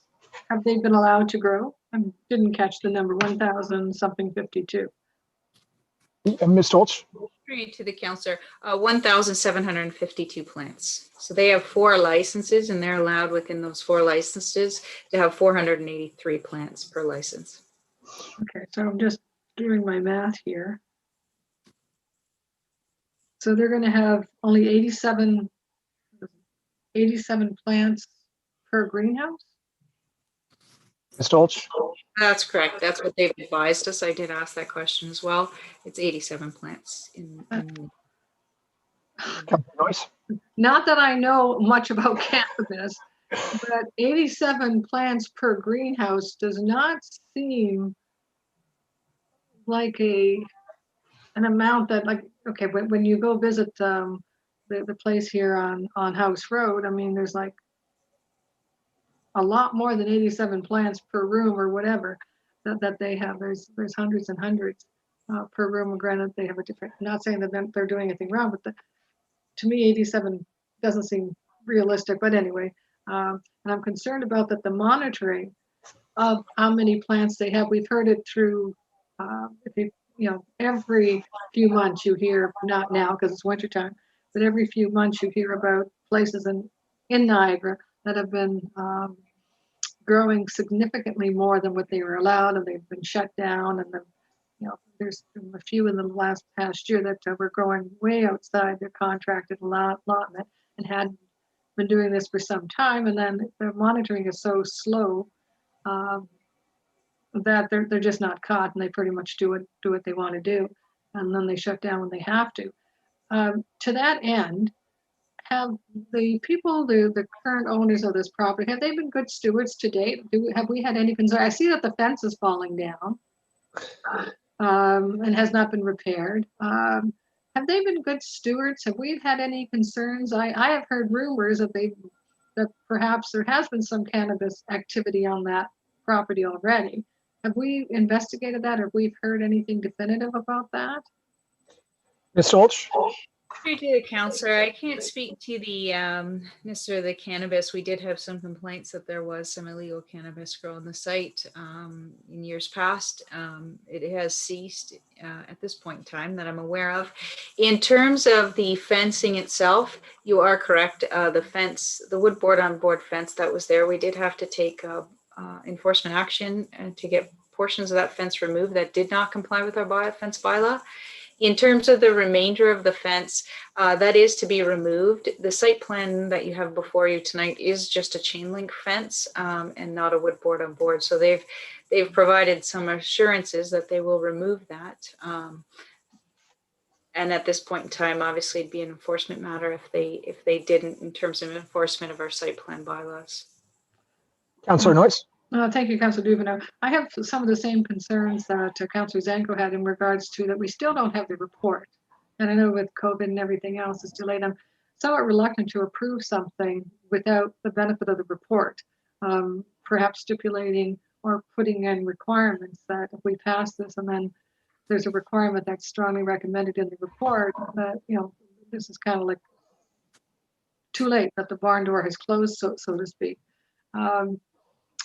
Speaker 4: have they been allowed to grow? I didn't catch the number, 1,000 something 52.
Speaker 6: Ms. Dolch?
Speaker 12: To the counselor, 1,752 plants. So they have 4 licenses, and they're allowed within those 4 licenses to have 483 plants per license.
Speaker 4: Okay, so I'm just doing my math here. So they're going to have only 87 plants per greenhouse?
Speaker 6: Ms. Dolch?
Speaker 12: That's correct. That's what they've advised us. I did ask that question as well. It's 87 plants in
Speaker 6: Councillor Noyes?
Speaker 4: Not that I know much about cannabis, but 87 plants per greenhouse does not seem like an amount that, like, okay, when you go visit the place here on House Road, I mean, there's like a lot more than 87 plants per room or whatever that they have. There's hundreds and hundreds per room. And granted, they have a different, not saying that they're doing anything wrong, but to me, 87 doesn't seem realistic. But anyway, and I'm concerned about that the monitoring of how many plants they have. We've heard it through, every few months you hear, not now because it's wintertime, but every few months you hear about places in Niagara that have been growing significantly more than what they were allowed, and they've been shut down. And there's been a few in the past year that were growing way outside their contracted allotment and had been doing this for some time. And then the monitoring is so slow that they're just not caught, and they pretty much do what they want to do, and then they shut down when they have to. To that end, have the people, the current owners of this property, have they been good stewards to date? Have we had any concern? I see that the fence is falling down and has not been repaired. Have they been good stewards? Have we had any concerns? I have heard rumors that perhaps there has been some cannabis activity on that property already. Have we investigated that, or have we heard anything definitive about that?
Speaker 6: Ms. Dolch?
Speaker 12: To the counselor, I can't speak to the necessarily the cannabis. We did have some complaints that there was some illegal cannabis grown on the site in years past. It has ceased at this point in time that I'm aware of. In terms of the fencing itself, you are correct. The fence, the wood board on board fence that was there, we did have to take enforcement action to get portions of that fence removed that did not comply with our fence bylaw. In terms of the remainder of the fence, that is to be removed. The site plan that you have before you tonight is just a chain link fence and not a wood board on board. So they've provided some assurances that they will remove that. And at this point in time, obviously it'd be an enforcement matter if they didn't, in terms of enforcement of our site plan bylaws.
Speaker 6: Councillor Noyes?
Speaker 4: Thank you, Councillor Dubanow. I have some of the same concerns that Councillor Zanko had in regards to that we still don't have the report. And I know with COVID and everything else, it's delayed. I'm somewhat reluctant to approve something without the benefit of the report, perhaps stipulating or putting in requirements that if we pass this and then there's a requirement that's strongly recommended in the report, that, this is kind of like too late, that the barn door has closed, so to speak.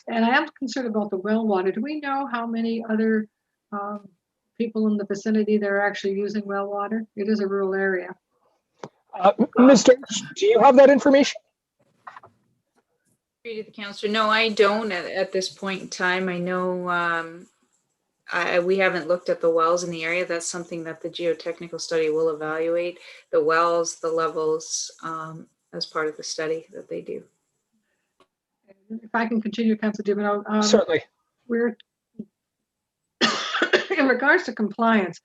Speaker 4: And I am concerned about the well water. Do we know how many other people in the vicinity that are actually using well water? It is a rural area.
Speaker 6: Ms. Dolch, do you have that information?
Speaker 12: To the counselor, no, I don't at this point in time. I know we haven't looked at the wells in the area. That's something that the geotechnical study will evaluate, the wells, the levels, as part of the study that they do.
Speaker 4: If I can continue, Councillor Dubanow.
Speaker 6: Certainly.
Speaker 4: We're in regards to compliance,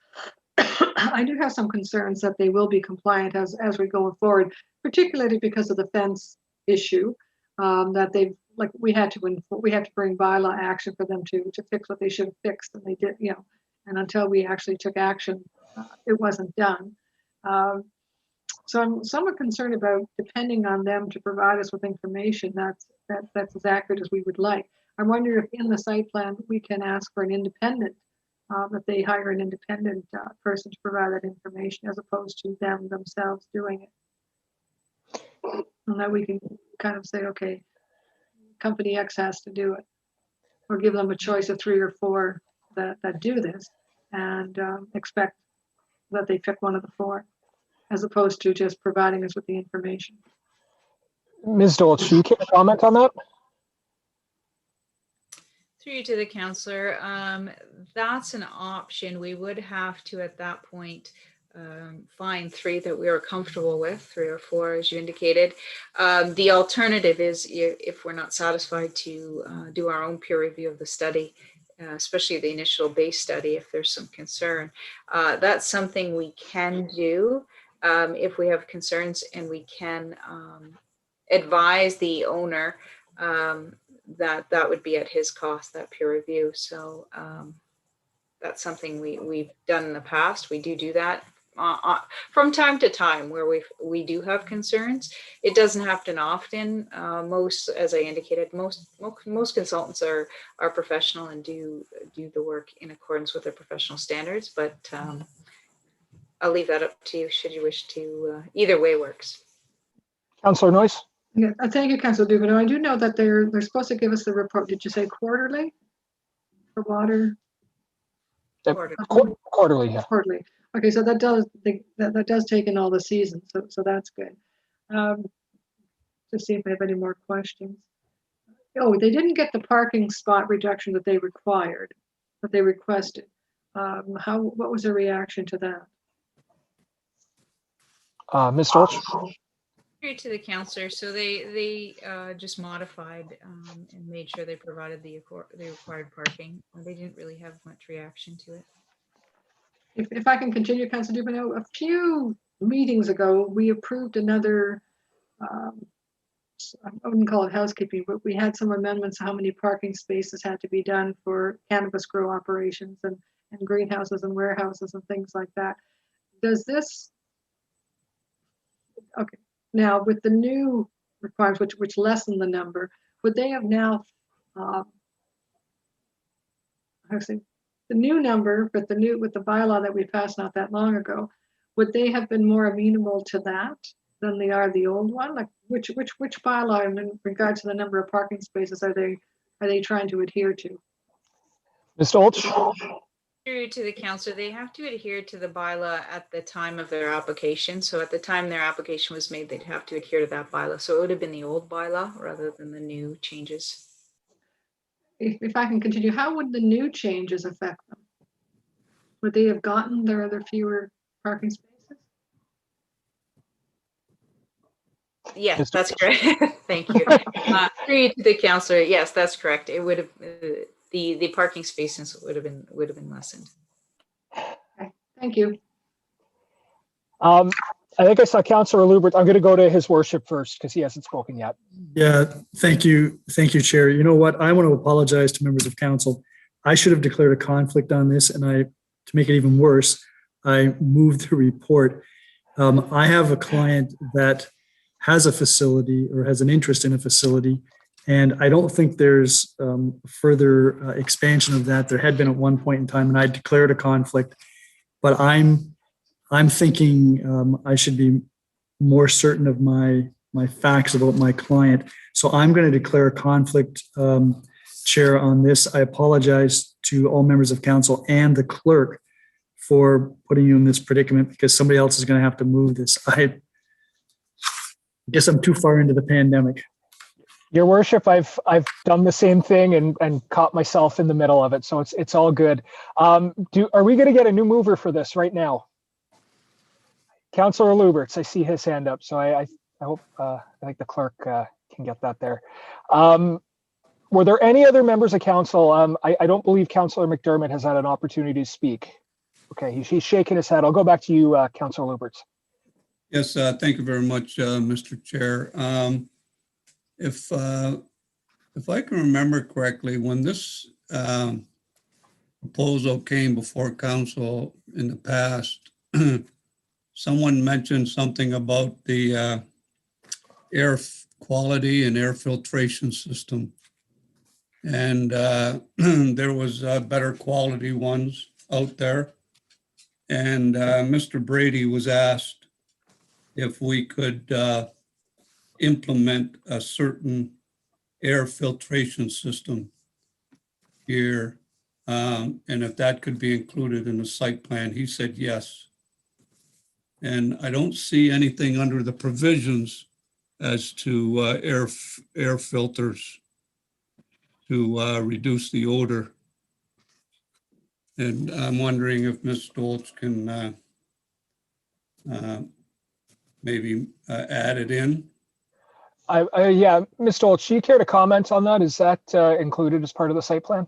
Speaker 4: I do have some concerns that they will be compliant as we go forward, particularly because of the fence issue, that we had to bring bylaw action for them to fix what they should have fixed, and they did, and until we actually took action, it wasn't done. So I'm somewhat concerned about depending on them to provide us with information that's as accurate as we would like. I wonder if in the site plan we can ask for an independent, if they hire an independent person to provide that information as opposed to them themselves doing it. And that we can kind of say, okay, company X has to do it, or give them a choice of 3 or 4 that do this, and expect that they pick one of the four, as opposed to just providing us with the information.
Speaker 6: Ms. Dolce, you can comment on that?
Speaker 12: Through you to the counselor, that's an option. We would have to, at that point, find 3 that we are comfortable with, 3 or 4, as you indicated. The alternative is if we're not satisfied to do our own peer review of the study, especially the initial base study, if there's some concern. That's something we can do if we have concerns, and we can advise the owner that would be at his cost, that peer review. So that's something we've done in the past. We do that from time to time where we do have concerns. It doesn't happen often. Most, as I indicated, most consultants are professional and do the work in accordance with their professional standards. But I'll leave that up to you should you wish to. Either way works.
Speaker 6: Councillor Noyes?
Speaker 4: Yeah, thank you, Councillor Dubanow. I do know that they're supposed to give us the report. Did you say quarterly for water?
Speaker 6: Quarterly, yeah.
Speaker 4: Quarterly. Okay, so that does take in all the seasons, so that's good. To see if I have any more questions. Oh, they didn't get the parking spot reduction that they required, that they requested. What was their reaction to that?
Speaker 6: Ms. Dolce?
Speaker 12: To the counselor, so they just modified and made sure they provided the required parking. They didn't really have much reaction to it.
Speaker 4: If I can continue, Councillor Dubanow, a few meetings ago, we approved another, I wouldn't call it housekeeping, but we had some amendments how many parking spaces had to be done for cannabis grow operations and greenhouses and warehouses and things like that. Does this, okay. Now, with the new requirements, which lessen the number, would they have now, the new number, but with the bylaw that we passed not that long ago, would they have been more amenable to that than they are the old one? Like which bylaw in regards to the number of parking spaces are they trying to adhere to?
Speaker 6: Ms. Dolce?
Speaker 12: Through to the counselor, they have to adhere to the bylaw at the time of their application. So at the time their application was made, they'd have to adhere to that bylaw. So it would have been the old bylaw rather than the new changes.
Speaker 4: If I can continue, how would the new changes affect them? Would they have gotten their other fewer parking spaces?
Speaker 12: Yes, that's correct. Thank you. Through to the counselor, yes, that's correct. It would have the parking spaces would have been lessened.
Speaker 4: Okay, thank you.
Speaker 6: I think I saw Councillor Lubberts. I'm going to go to his worship first because he hasn't spoken yet.
Speaker 3: Yeah, thank you, Chair. You know what? I want to apologize to members of council. I should have declared a conflict on this, and to make it even worse, I moved the report. I have a client that has a facility or has an interest in a facility, and I don't think there's further expansion of that. There had been at one point in time, and I declared a conflict, but I'm thinking I should be more certain of my facts about my client. So I'm going to declare a conflict, Chair, on this. I apologize to all members of council and the clerk for putting you in this predicament because somebody else is going to have to move this. I guess I'm too far into the pandemic.
Speaker 6: Your worship, I've done the same thing and caught myself in the middle of it. So it's all good. Are we going to get a new mover for this right now? Councillor Lubberts, I see his hand up. So I hope, I think the clerk can get that there. Were there any other members of council? I don't believe Councillor McDermott has had an opportunity to speak. Okay, he's shaking his head. I'll go back to you, Councillor Lubberts.
Speaker 9: Yes, thank you very much, Mr. Chair. If I can remember correctly, when this proposal came before council in the past, someone mentioned something about the air quality and air filtration system. And there was better quality ones out there. And Mr. Brady was asked if we could implement a certain air filtration system here, and if that could be included in the site plan. He said yes. And I don't see anything under the provisions as to air filters to reduce the odor. And I'm wondering if Ms. Stoltz can maybe add it in.
Speaker 6: Yeah, Ms. Stoltz, do you care to comment on that? Is that included as part of the site plan?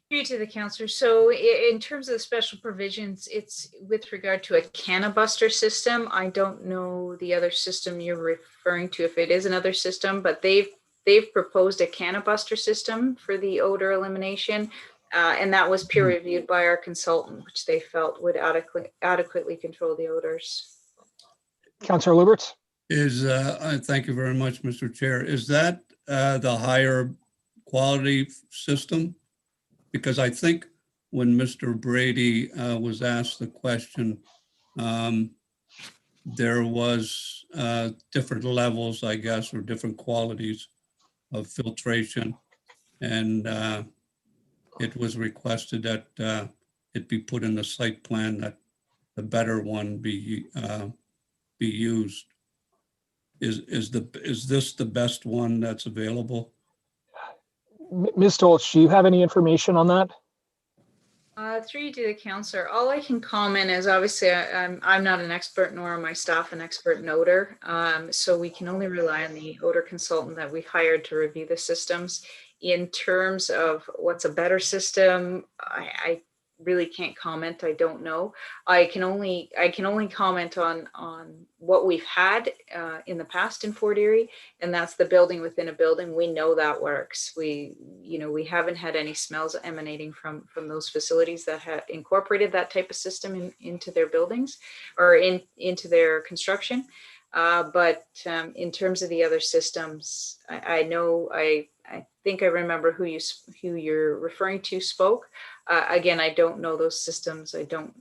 Speaker 12: Through to the councillor. So in terms of the special provisions, it's with regard to a cannibuster system. I don't know the other system you're referring to, if it is another system, but they've proposed a cannibuster system for the odor elimination. And that was peer reviewed by our consultant, which they felt would adequately control the odors.
Speaker 6: Councillor Lubberts?
Speaker 9: Thank you very much, Mr. Chair. Is that the higher quality system? Because I think when Mr. Brady was asked the question, there was different levels, I guess, or different qualities of filtration. And it was requested that it be put in the site plan that the better one be used. Is this the best one that's available?
Speaker 6: Ms. Stoltz, do you have any information on that?
Speaker 12: Through you to the councillor, all I can comment is obviously I'm not an expert, nor are my staff an expert in odor. So we can only rely on the odor consultant that we hired to review the systems. In terms of what's a better system, I really can't comment. I don't know. I can only comment on what we've had in the past in Fort Erie, and that's the building within a building. We know that works. We haven't had any smells emanating from those facilities that have incorporated that type of system into their buildings or into their construction. But in terms of the other systems, I think I remember who you're referring to spoke. Again, I don't know those systems. I don't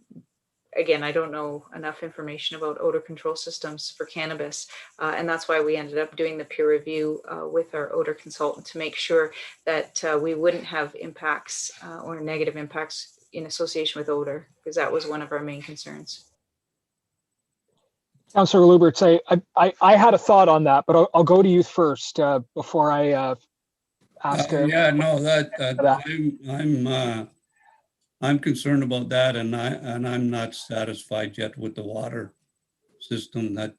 Speaker 12: know enough information about odor control systems for cannabis. And that's why we ended up doing the peer review with our odor consultant to make sure that we wouldn't have impacts or negative impacts in association with odor, because that was one of our main concerns.
Speaker 6: Councillor Lubberts, I had a thought on that, but I'll go to you first before I ask.
Speaker 9: Yeah, no, I'm concerned about that, and I'm not satisfied yet with the water system. That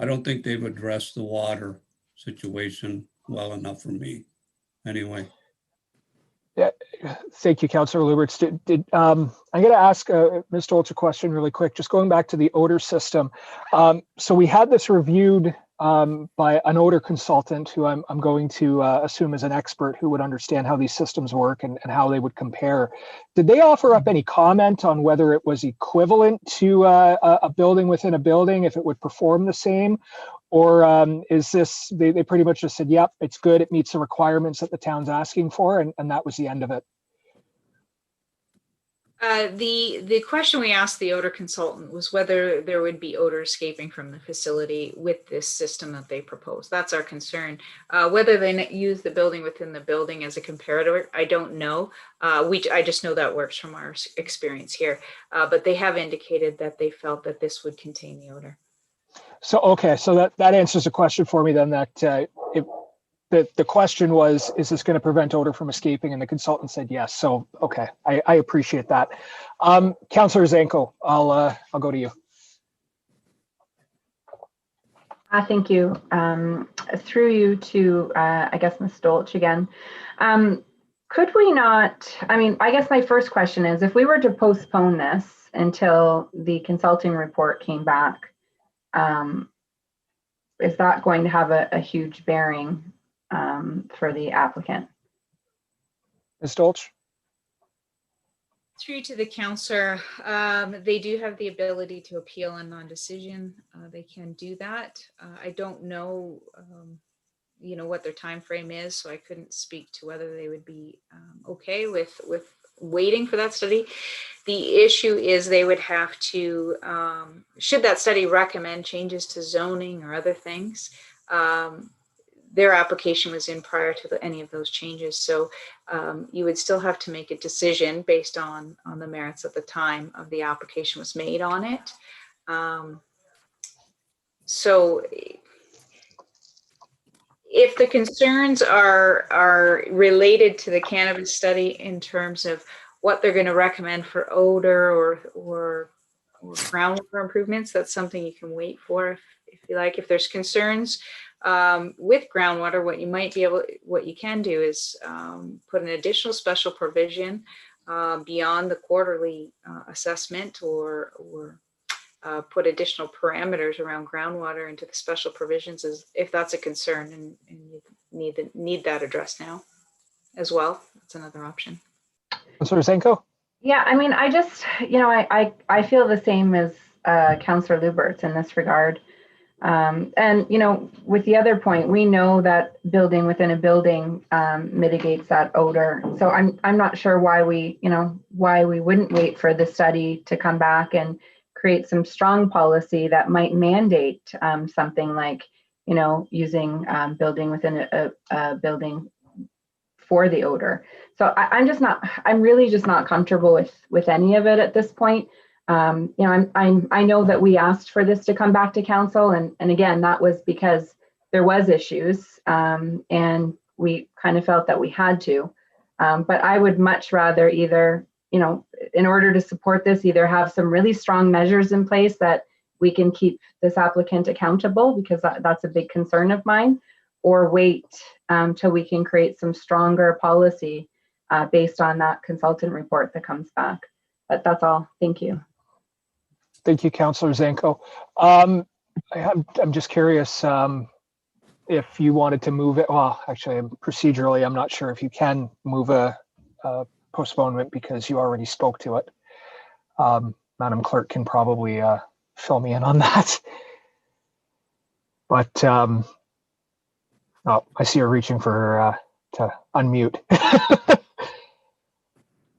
Speaker 9: I don't think they've addressed the water situation well enough for me. Anyway.
Speaker 6: Yeah, thank you, Councillor Lubberts. I'm going to ask Ms. Stoltz a question really quick, just going back to the odor system. So we had this reviewed by an odor consultant who I'm going to assume is an expert who would understand how these systems work and how they would compare. Did they offer up any comment on whether it was equivalent to a building within a building, if it would perform the same? Or is this, they pretty much just said, yep, it's good, it meets the requirements that the town's asking for, and that was the end of it?
Speaker 12: The question we asked the odor consultant was whether there would be odor escaping from the facility with this system that they proposed. That's our concern. Whether they use the building within the building as a comparator, I don't know. I just know that works from our experience here. But they have indicated that they felt that this would contain the odor.
Speaker 6: So, okay, so that answers the question for me then, that the question was, is this going to prevent odor from escaping? And the consultant said yes. So, okay, I appreciate that. Councillor Zanko, I'll go to you.
Speaker 8: Thank you. Through you to, I guess, Ms. Stoltz again. Could we not, I guess my first question is, if we were to postpone this until the consulting report came back, is that going to have a huge bearing for the applicant?
Speaker 6: Ms. Stoltz?
Speaker 12: Through to the councillor, they do have the ability to appeal a non-decision. They can do that. I don't know, what their time frame is, so I couldn't speak to whether they would be okay with waiting for that study. The issue is they would have to, should that study recommend changes to zoning or other things, their application was in prior to any of those changes. So you would still have to make a decision based on the merits at the time of the application was made on it. So if the concerns are related to the cannabis study in terms of what they're going to recommend for odor or groundwater improvements, that's something you can wait for if you like. If there's concerns with groundwater, what you can do is put an additional special provision beyond the quarterly assessment, or put additional parameters around groundwater into the special provisions, as if that's a concern and you need that addressed now as well. That's another option.
Speaker 6: Councillor Zanko?
Speaker 8: Yeah, I mean, I just, I feel the same as Councillor Lubberts in this regard. And, with the other point, we know that building within a building mitigates that odor. So I'm not sure why we wouldn't wait for the study to come back and create some strong policy that might mandate something like, using building within a building for the odor. So I'm really just not comfortable with any of it at this point. I know that we asked for this to come back to council, and again, that was because there was issues, and we kind of felt that we had to. But I would much rather either, in order to support this, either have some really strong measures in place that we can keep this applicant accountable, because that's a big concern of mine, or wait till we can create some stronger policy based on that consultant report that comes back. But that's all. Thank you.
Speaker 6: Thank you, Councillor Zanko. I'm just curious if you wanted to move it. Well, actually, procedurally, I'm not sure if you can move a postponement because you already spoke to it. Madam Clerk can probably fill me in on that. But oh, I see her reaching for to unmute.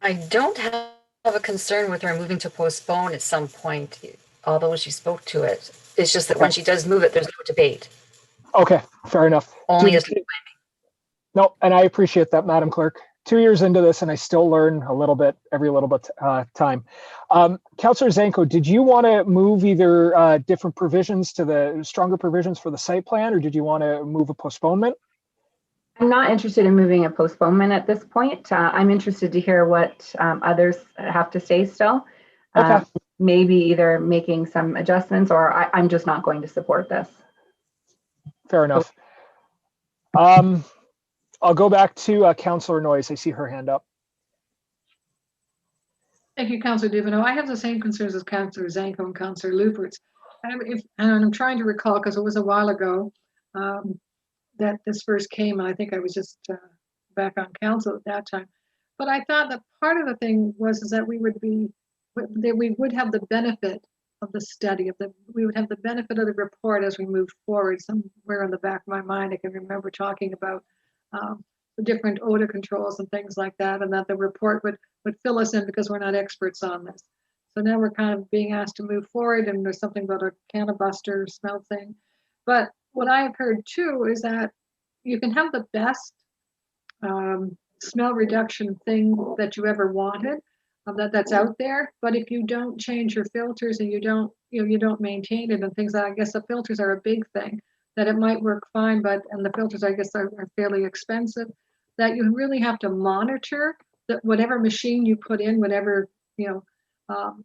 Speaker 1: I don't have a concern with her moving to postpone at some point, although she spoke to it. It's just that when she does move it, there's no debate.
Speaker 6: Okay, fair enough.
Speaker 1: Only as
Speaker 6: No, and I appreciate that, Madam Clerk. 2 years into this, and I still learn a little bit every little bit time. Councillor Zanko, did you want to move either different provisions to the stronger provisions for the site plan, or did you want to move a postponement?
Speaker 8: I'm not interested in moving a postponement at this point. I'm interested to hear what others have to say still.
Speaker 6: Okay.
Speaker 8: Maybe either making some adjustments, or I'm just not going to support this.
Speaker 6: Fair enough. I'll go back to Councillor Noyes. I see her hand up.
Speaker 4: Thank you, Councillor Dubanow. I have the same concerns as Councillor Zanko and Councillor Lubberts. And I'm trying to recall, because it was a while ago that this first came, and I think I was just back on council at that time. But I thought that part of the thing was that we would have the benefit of the study, we would have the benefit of the report as we move forward. Somewhere in the back of my mind, I can remember talking about the different odor controls and things like that, and that the report would fill us in, because we're not experts on this. So now we're kind of being asked to move forward, and there's something about a cannibuster smell thing. But what I have heard too is that you can have the best smell reduction thing that you ever wanted, that's out there, but if you don't change your filters and you don't maintain it and things, I guess the filters are a big thing. That it might work fine, and the filters, I guess, are fairly expensive, that you really have to monitor that whatever machine you put in, whatever,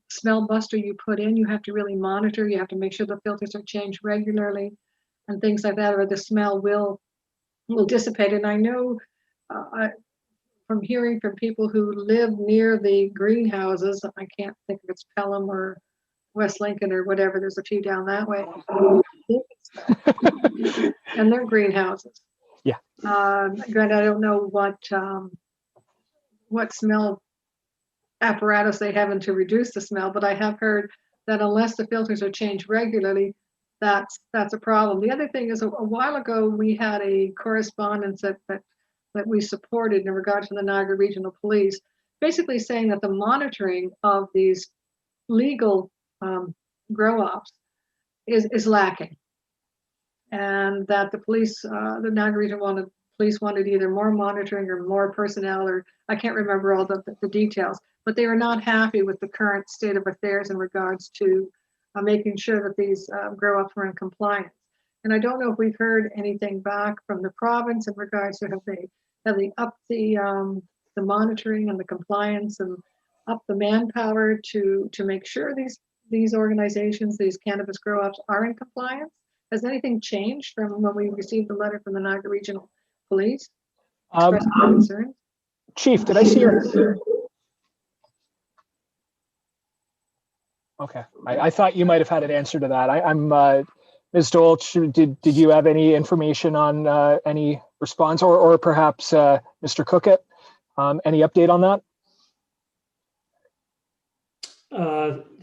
Speaker 4: smell buster you put in, you have to really monitor. You have to make sure the filters are changed regularly and things like that, or the smell will dissipate. And I know from hearing from people who live near the greenhouses, I can't think if it's Pelham or West Lincoln or whatever, there's a few down that way. And they're greenhouses.
Speaker 6: Yeah.
Speaker 4: Granted, I don't know what smell apparatus they have in to reduce the smell, but I have heard that unless the filters are changed regularly, that's a problem. The other thing is, a while ago we had a correspondence that we supported in regard to the Niagara Regional Police, basically saying that the monitoring of these legal grow ops is lacking. and that the police, the Niagara Region police wanted either more monitoring or more personnel, or I can't remember all the details, but they were not happy with the current state of affairs in regards to making sure that these grow-ups were in compliance. And I don't know if we've heard anything back from the province in regards to have they upped the monitoring and the compliance and up the manpower to make sure these organizations, these cannabis grow-ups are in compliance. Has anything changed from when we received the letter from the Niagara Regional Police expressing their concerns?
Speaker 6: Chief, did I see your? Okay, I thought you might have had an answer to that. I'm Ms. Dolch. Did you have any information on any response, or perhaps Mr. Cookett? Any update on that?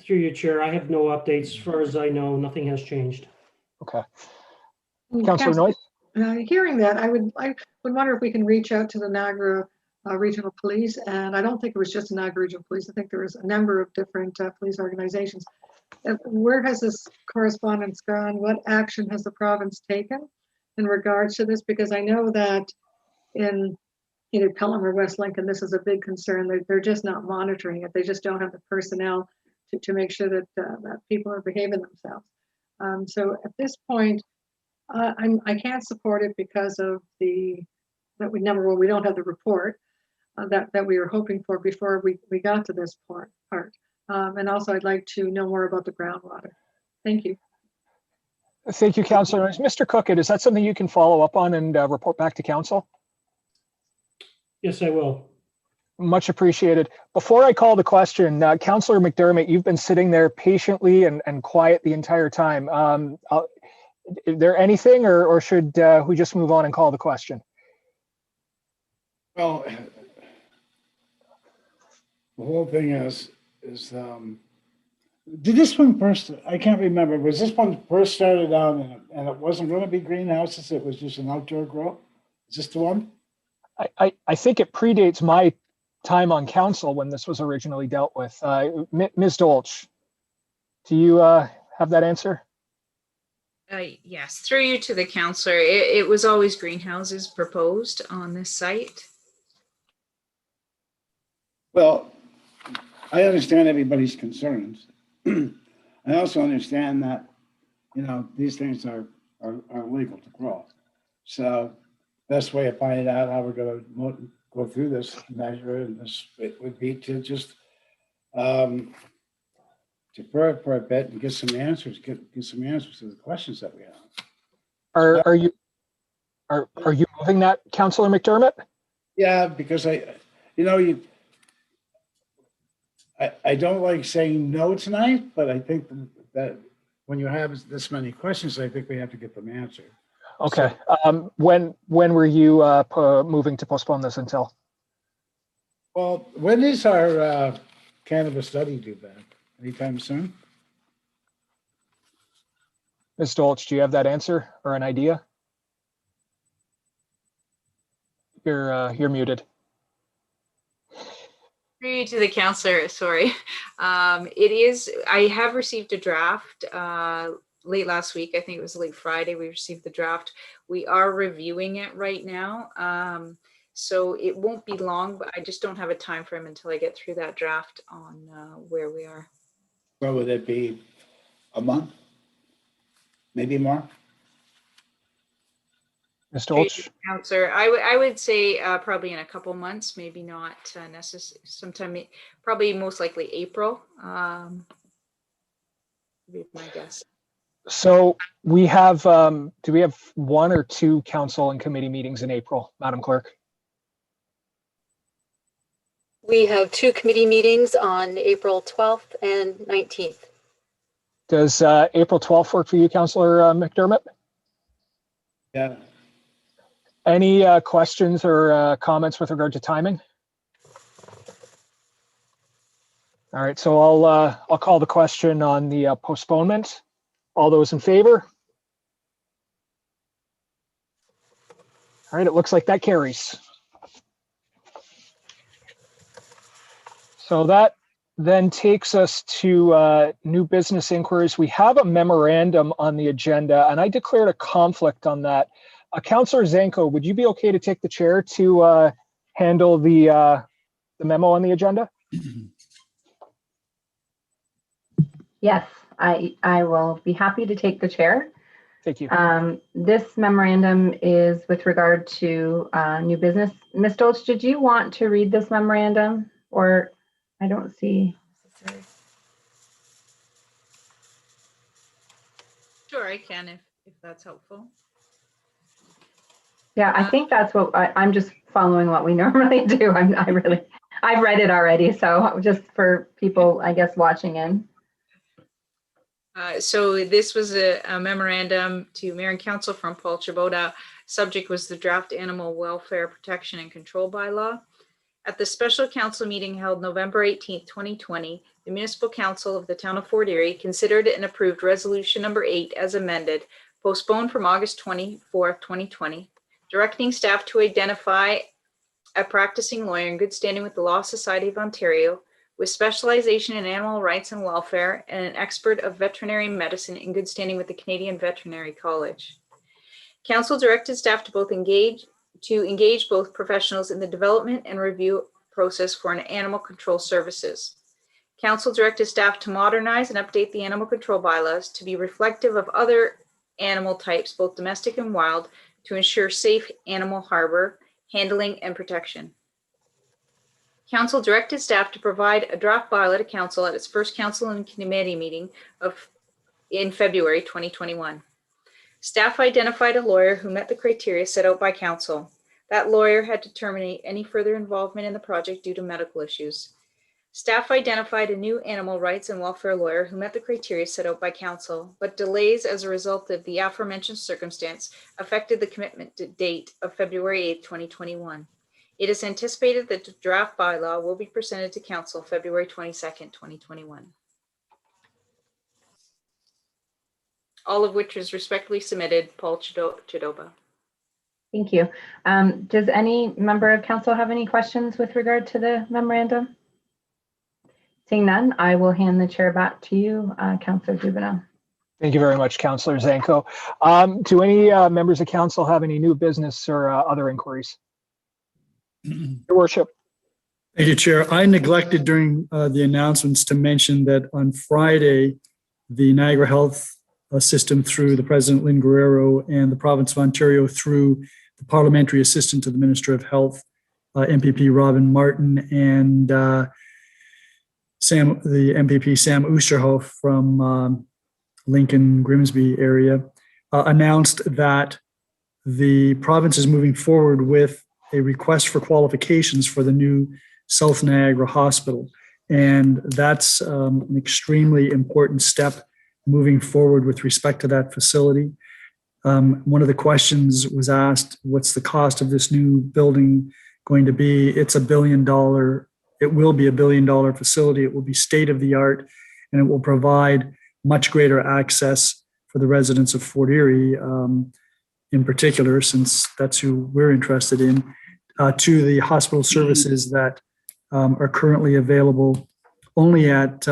Speaker 13: Through your chair, I have no updates. As far as I know, nothing has changed.
Speaker 6: Okay. Councillor Noyes?
Speaker 4: Hearing that, I would wonder if we can reach out to the Niagara Regional Police, and I don't think it was just the Niagara Regional Police. I think there was a number of different police organizations. Where has this correspondence gone? What action has the province taken in regards to this? Because I know that in either Pelham or West Lincoln, this is a big concern. They're just not monitoring it. They just don't have the personnel to make sure that that people are behaving themselves. So at this point, I can't support it because of we don't have the report that we were hoping for before we got to this part. And also, I'd like to know more about the groundwater. Thank you.
Speaker 6: Thank you, Councillor. Mr. Cookett, is that something you can follow up on and report back to Council?
Speaker 13: Yes, I will.
Speaker 6: Much appreciated. Before I call the question, Councillor McDermott, you've been sitting there patiently and quiet the entire time. Is there anything, or should we just move on and call the question?
Speaker 5: Well, the whole thing is did this one first, I can't remember, was this one first started out and it wasn't going to be greenhouses, it was just an outdoor grow? Is this the one?
Speaker 6: I think it predates my time on council when this was originally dealt with. Ms. Dolch, do you have that answer?
Speaker 12: Yes, through you to the councillor. It was always greenhouses proposed on this site.
Speaker 5: Well, I understand everybody's concerns. I also understand that, these things are legal to grow. So best way of finding out how we're going to go through this measure and this, it would be to just defer it for a bit and get some answers, get some answers to the questions that we have.
Speaker 6: Are you moving that, Councillor McDermott?
Speaker 5: Yeah, because I don't like saying no tonight, but I think that when you have this many questions, I think we have to get them answered.
Speaker 6: Okay. So, when were you moving to postpone this until?
Speaker 5: Well, when is our cannabis study due back? Anytime soon?
Speaker 6: Ms. Dolch, do you have that answer or an idea? You're muted.
Speaker 12: To the councillor, sorry. It is, I have received a draft late last week. I think it was late Friday. We received the draft. We are reviewing it right now. So it won't be long, but I just don't have a time frame until I get through that draft on where we are.
Speaker 5: Well, would it be a month? Maybe more?
Speaker 6: Ms. Dolch?
Speaker 12: Councillor, I would say probably in a couple months, maybe not necessarily, sometime, probably most likely April. Would be my guess.
Speaker 6: So we have, do we have 1 or 2 council and committee meetings in April, Madam Clerk?
Speaker 1: We have 2 committee meetings on April 12th and 19th.
Speaker 6: Does April 12th work for you, Councillor McDermott?
Speaker 5: Yeah.
Speaker 6: Any questions or comments with regard to timing? All right, so I'll call the question on the postponement. All those in favor? All right, it looks like that carries. So that then takes us to new business inquiries. We have a memorandum on the agenda, and I declared a conflict on that. Councillor Zanko, would you be okay to take the chair to handle the memo on the agenda?
Speaker 8: Yes, I will be happy to take the chair.
Speaker 6: Thank you.
Speaker 8: This memorandum is with regard to new business. Ms. Dolch, did you want to read this memorandum, or I don't see?
Speaker 12: Sure, I can if that's helpful.
Speaker 8: Yeah, I think that's what I'm just following what we normally do. I've read it already, so just for people, I guess, watching in.
Speaker 12: So this was a memorandum to Mayor and Council from Paul Chaboda. Subject was the draft Animal Welfare Protection and Control Bylaw. At the special council meeting held November 18th, 2020, the Municipal Council of the Town of Fort Erie considered and approved Resolution Number 8 as amended, postponed from August 24th, 2020, directing staff to identify a practicing lawyer in good standing with the Law Society of Ontario, with specialization in animal rights and welfare, and an expert of veterinary medicine in good standing with the Canadian Veterinary College. Council directed staff to engage both professionals in the development and review process for an animal control services. Council directed staff to modernize and update the animal control bylaws to be reflective of other animal types, both domestic and wild, to ensure safe animal harbor, handling, and protection. Council directed staff to provide a draft bylaw to council at its first council and committee meeting in February 2021. Staff identified a lawyer who met the criteria set out by council. That lawyer had to terminate any further involvement in the project due to medical issues. Staff identified a new animal rights and welfare lawyer who met the criteria set out by council, but delays as a result of the aforementioned circumstance affected the commitment date of February 8, 2021. It is anticipated that the draft bylaw will be presented to council February 22nd, 2021. All of which is respectfully submitted, Paul Chadoba.
Speaker 8: Thank you. Does any member of council have any questions with regard to the memorandum? Seeing none, I will hand the chair back to you, Councillor Dubanow.
Speaker 6: Thank you very much, Councillor Zanko. Do any members of council have any new business or other inquiries? Your worship.
Speaker 3: Thank you, Chair. I neglected during the announcements to mention that on Friday, the Niagara Health System through the President Lynn Guerrero and the Province of Ontario through the Parliamentary Assistant to the Minister of Health, MPP Robin Martin, and the MPP Sam Oosterhoff from Lincoln, Grimsby area, announced that the province is moving forward with a request for qualifications for the new South Niagara Hospital. And that's an extremely important step moving forward with respect to that facility. One of the questions was asked, what's the cost of this new building going to be? It's $1 billion. It will be $1 billion facility. It will be state of the art, and it will provide much greater access for the residents of Fort Erie, in particular, since that's who we're interested in, to the hospital services that are currently available only at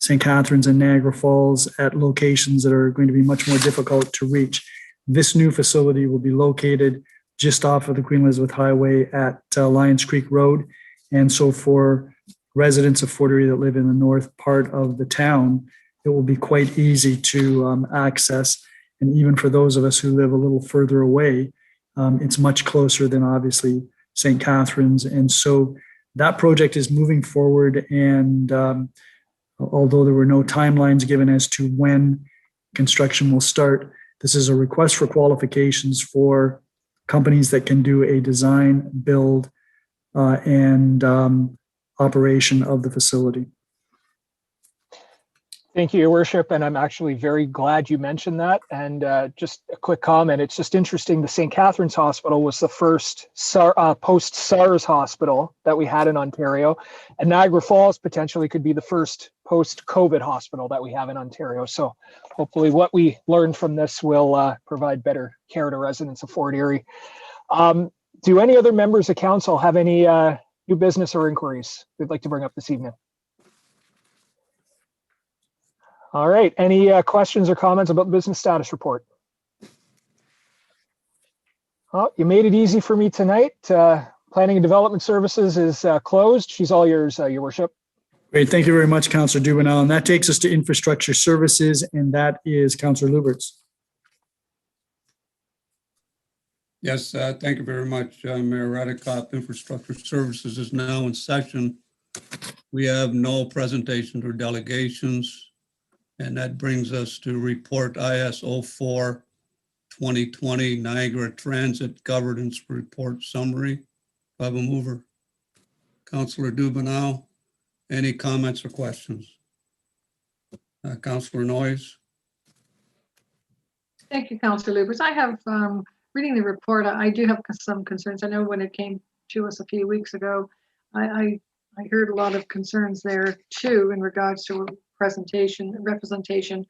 Speaker 3: St. Catharines and Niagara Falls at locations that are going to be much more difficult to reach. This new facility will be located just off of the Queen Elizabeth Highway at Lions Creek Road. And so for residents of Fort Erie that live in the north part of the town, it will be quite easy to access. And even for those of us who live a little further away, it's much closer than obviously St. Catharines. And so that project is moving forward. And although there were no timelines given as to when construction will start, this is a request for qualifications for companies that can do a design, build, and operation of the facility.
Speaker 6: Thank you, Your Worship, and I'm actually very glad you mentioned that. And just a quick comment, it's just interesting, the St. Catharines Hospital was the first post-SARS hospital that we had in Ontario, and Niagara Falls potentially could be the first post-COVID hospital that we have in Ontario. So hopefully what we learned from this will provide better care to residents of Fort Erie. Do any other members of council have any new business or inquiries they'd like to bring up this evening? All right. Any questions or comments about the business status report? Oh, you made it easy for me tonight. Planning and Development Services is closed. She's all yours, Your Worship.
Speaker 2: Great. Thank you very much, Councillor Dubanow. And that takes us to Infrastructure Services, and that is Councillor Lubberts.
Speaker 9: Yes, thank you very much, Mayor Redekop. Infrastructure Services is now in session. We have no presentations or delegations, and that brings us to report ISO 4 2020 Niagara Transit Governance Report Summary. Do I have a mover? Councillor Dubanow, any comments or questions? Councillor Noyes?
Speaker 4: Thank you, Councillor Lubberts. I have, reading the report, I do have some concerns. I know when it came to us a few weeks ago, I heard a lot of concerns there too in regards to representation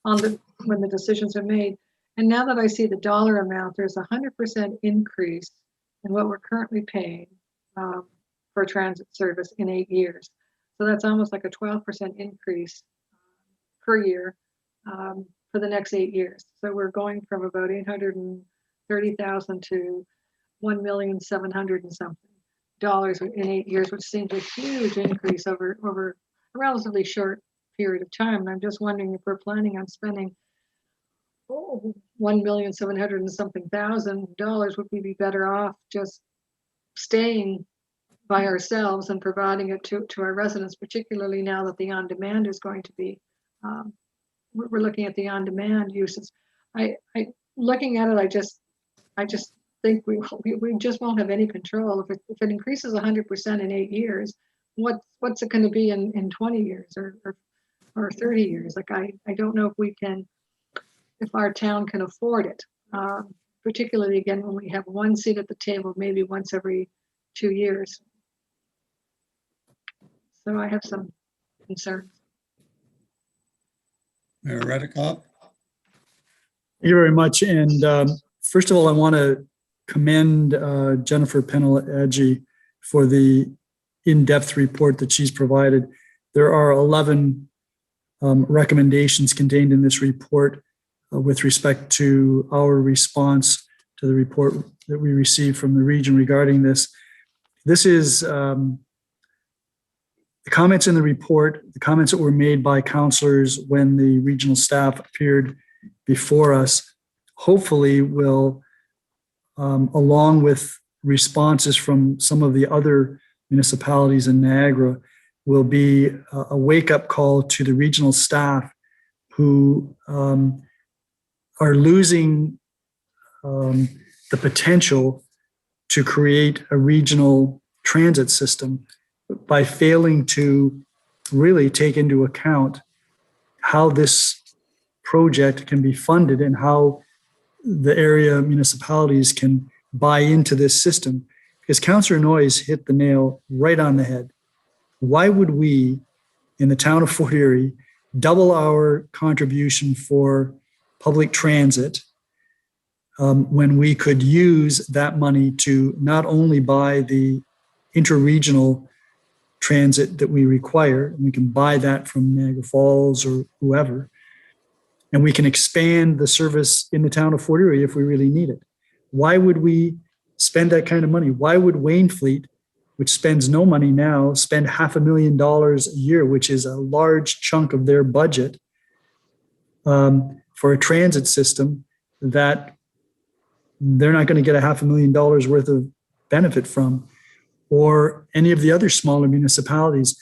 Speaker 4: on when the decisions are made. And now that I see the dollar amount, there's 100% increase in what we're currently paying for transit service in 8 years. So that's almost like a 12% increase per year for the next 8 years. So we're going from about 830,000 to $1,700,000 and something in 8 years, which seems a huge increase over a relatively short period of time. And I'm just wondering if we're planning on spending $1,700,000 and something thousand, would we be better off just staying by ourselves and providing it to our residents, particularly now that the on-demand is going to be, we're looking at the on-demand uses. Looking at it, I just think we just won't have any control. If it increases 100% in 8 years, what's it going to be in 20 years or 30 years? Like I don't know if our town can afford it, particularly again when we have one seat at the table maybe once every 2 years. So I have some concerns.
Speaker 9: Mayor Redekop?
Speaker 2: Thank you very much. And first of all, I want to commend Jennifer Penel-Adjie for the in-depth report that she's provided. There are 11 recommendations contained in this report with respect to our response to the report that we received from the region regarding this. This is the comments in the report, the comments that were made by councillors when the regional staff appeared before us, hopefully will, along with responses from some of the other municipalities in Niagara, will be a wake-up call to the regional staff who are losing the potential to create a regional transit system by failing to really take into account how this project can be funded and how the area municipalities can buy into this system. Because Councillor Noyes hit the nail right on the head. Why would we, in the town of Fort Erie, double our contribution for public transit when we could use that money to not only buy the interregional transit that we require, and we can buy that from Niagara Falls or whoever, and we can expand the service in the town of Fort Erie if we really need it. Why would we spend that kind of money? Why would Wainfleet, which spends no money now, spend $500,000 a year, which is a large chunk of their budget, for a transit system that they're not going to get $500,000 worth of benefit from, or any of the other smaller municipalities?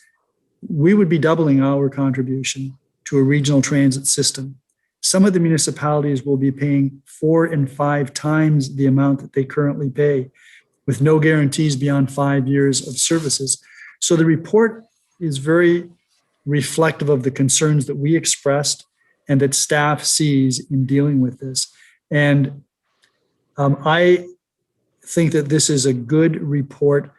Speaker 2: We would be doubling our contribution to a regional transit system. Some of the municipalities will be paying 4 and 5 times the amount that they currently pay, with no guarantees beyond 5 years of services. So the report is very reflective of the concerns that we expressed and that staff sees in dealing with this. And I think that this is a good report,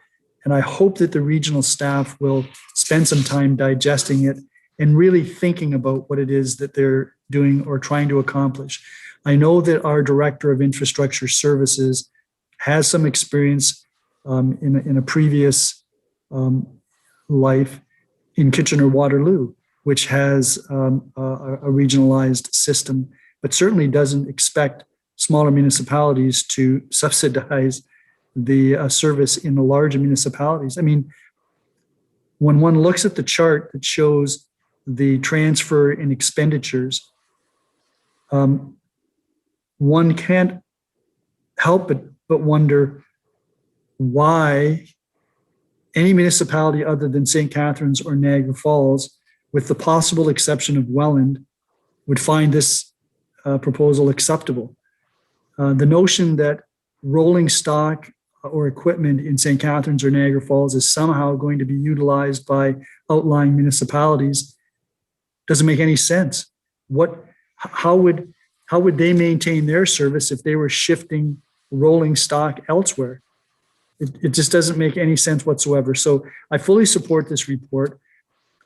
Speaker 2: and I hope that the regional staff will spend some time digesting it and really thinking about what it is that they're doing or trying to accomplish. I know that our Director of Infrastructure Services has some experience in a previous life in Kitchener-Waterloo, which has a regionalized system, but certainly doesn't expect smaller municipalities to subsidize the service in the larger municipalities. I mean, when one looks at the chart that shows the transfer in expenditures, one can't help but wonder why any municipality other than St. Catharines or Niagara Falls, with the possible exception of Welland, would find this proposal acceptable. The notion that rolling stock or equipment in St. Catharines or Niagara Falls is somehow going to be utilized by outlying municipalities doesn't make any sense. How would they maintain their service if they were shifting rolling stock elsewhere? It just doesn't make any sense whatsoever. So I fully support this report.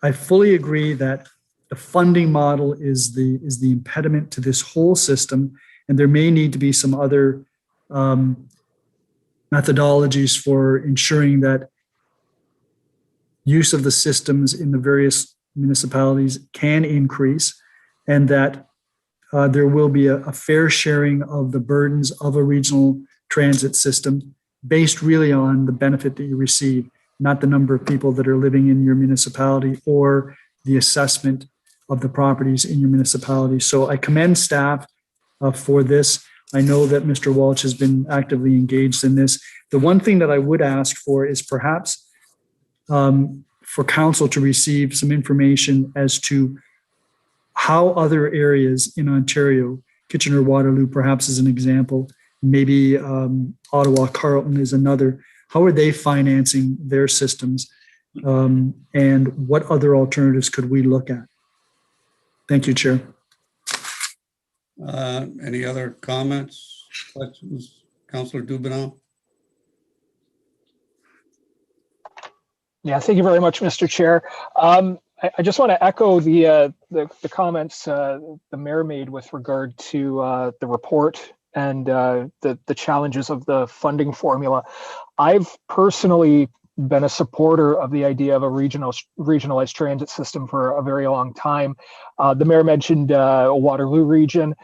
Speaker 2: I fully agree that the funding model is the impediment to this whole system, and there may need to be some other methodologies for ensuring that use of the systems in the various municipalities can increase, and that there will be a fair sharing of the burdens of a regional transit system based really on the benefit that you receive, not the number of people that are living in your municipality or the assessment of the properties in your municipality. So I commend staff for this. I know that Mr. Walsh has been actively engaged in this. The one thing that I would ask for is perhaps for council to receive some information as to how other areas in Ontario, Kitchener-Waterloo perhaps as an example, maybe Ottawa, Carleton is another. How are they financing their systems? And what other alternatives could we look at? Thank you, Chair.
Speaker 9: Any other comments, questions? Councillor Dubanow?
Speaker 6: Yeah, thank you very much, Mr. Chair. I just want to echo the comments the mayor made with regard to the report and the challenges of the funding formula. I've personally been a supporter of the idea of a regionalized transit system for a very long time. The mayor mentioned Waterloo region.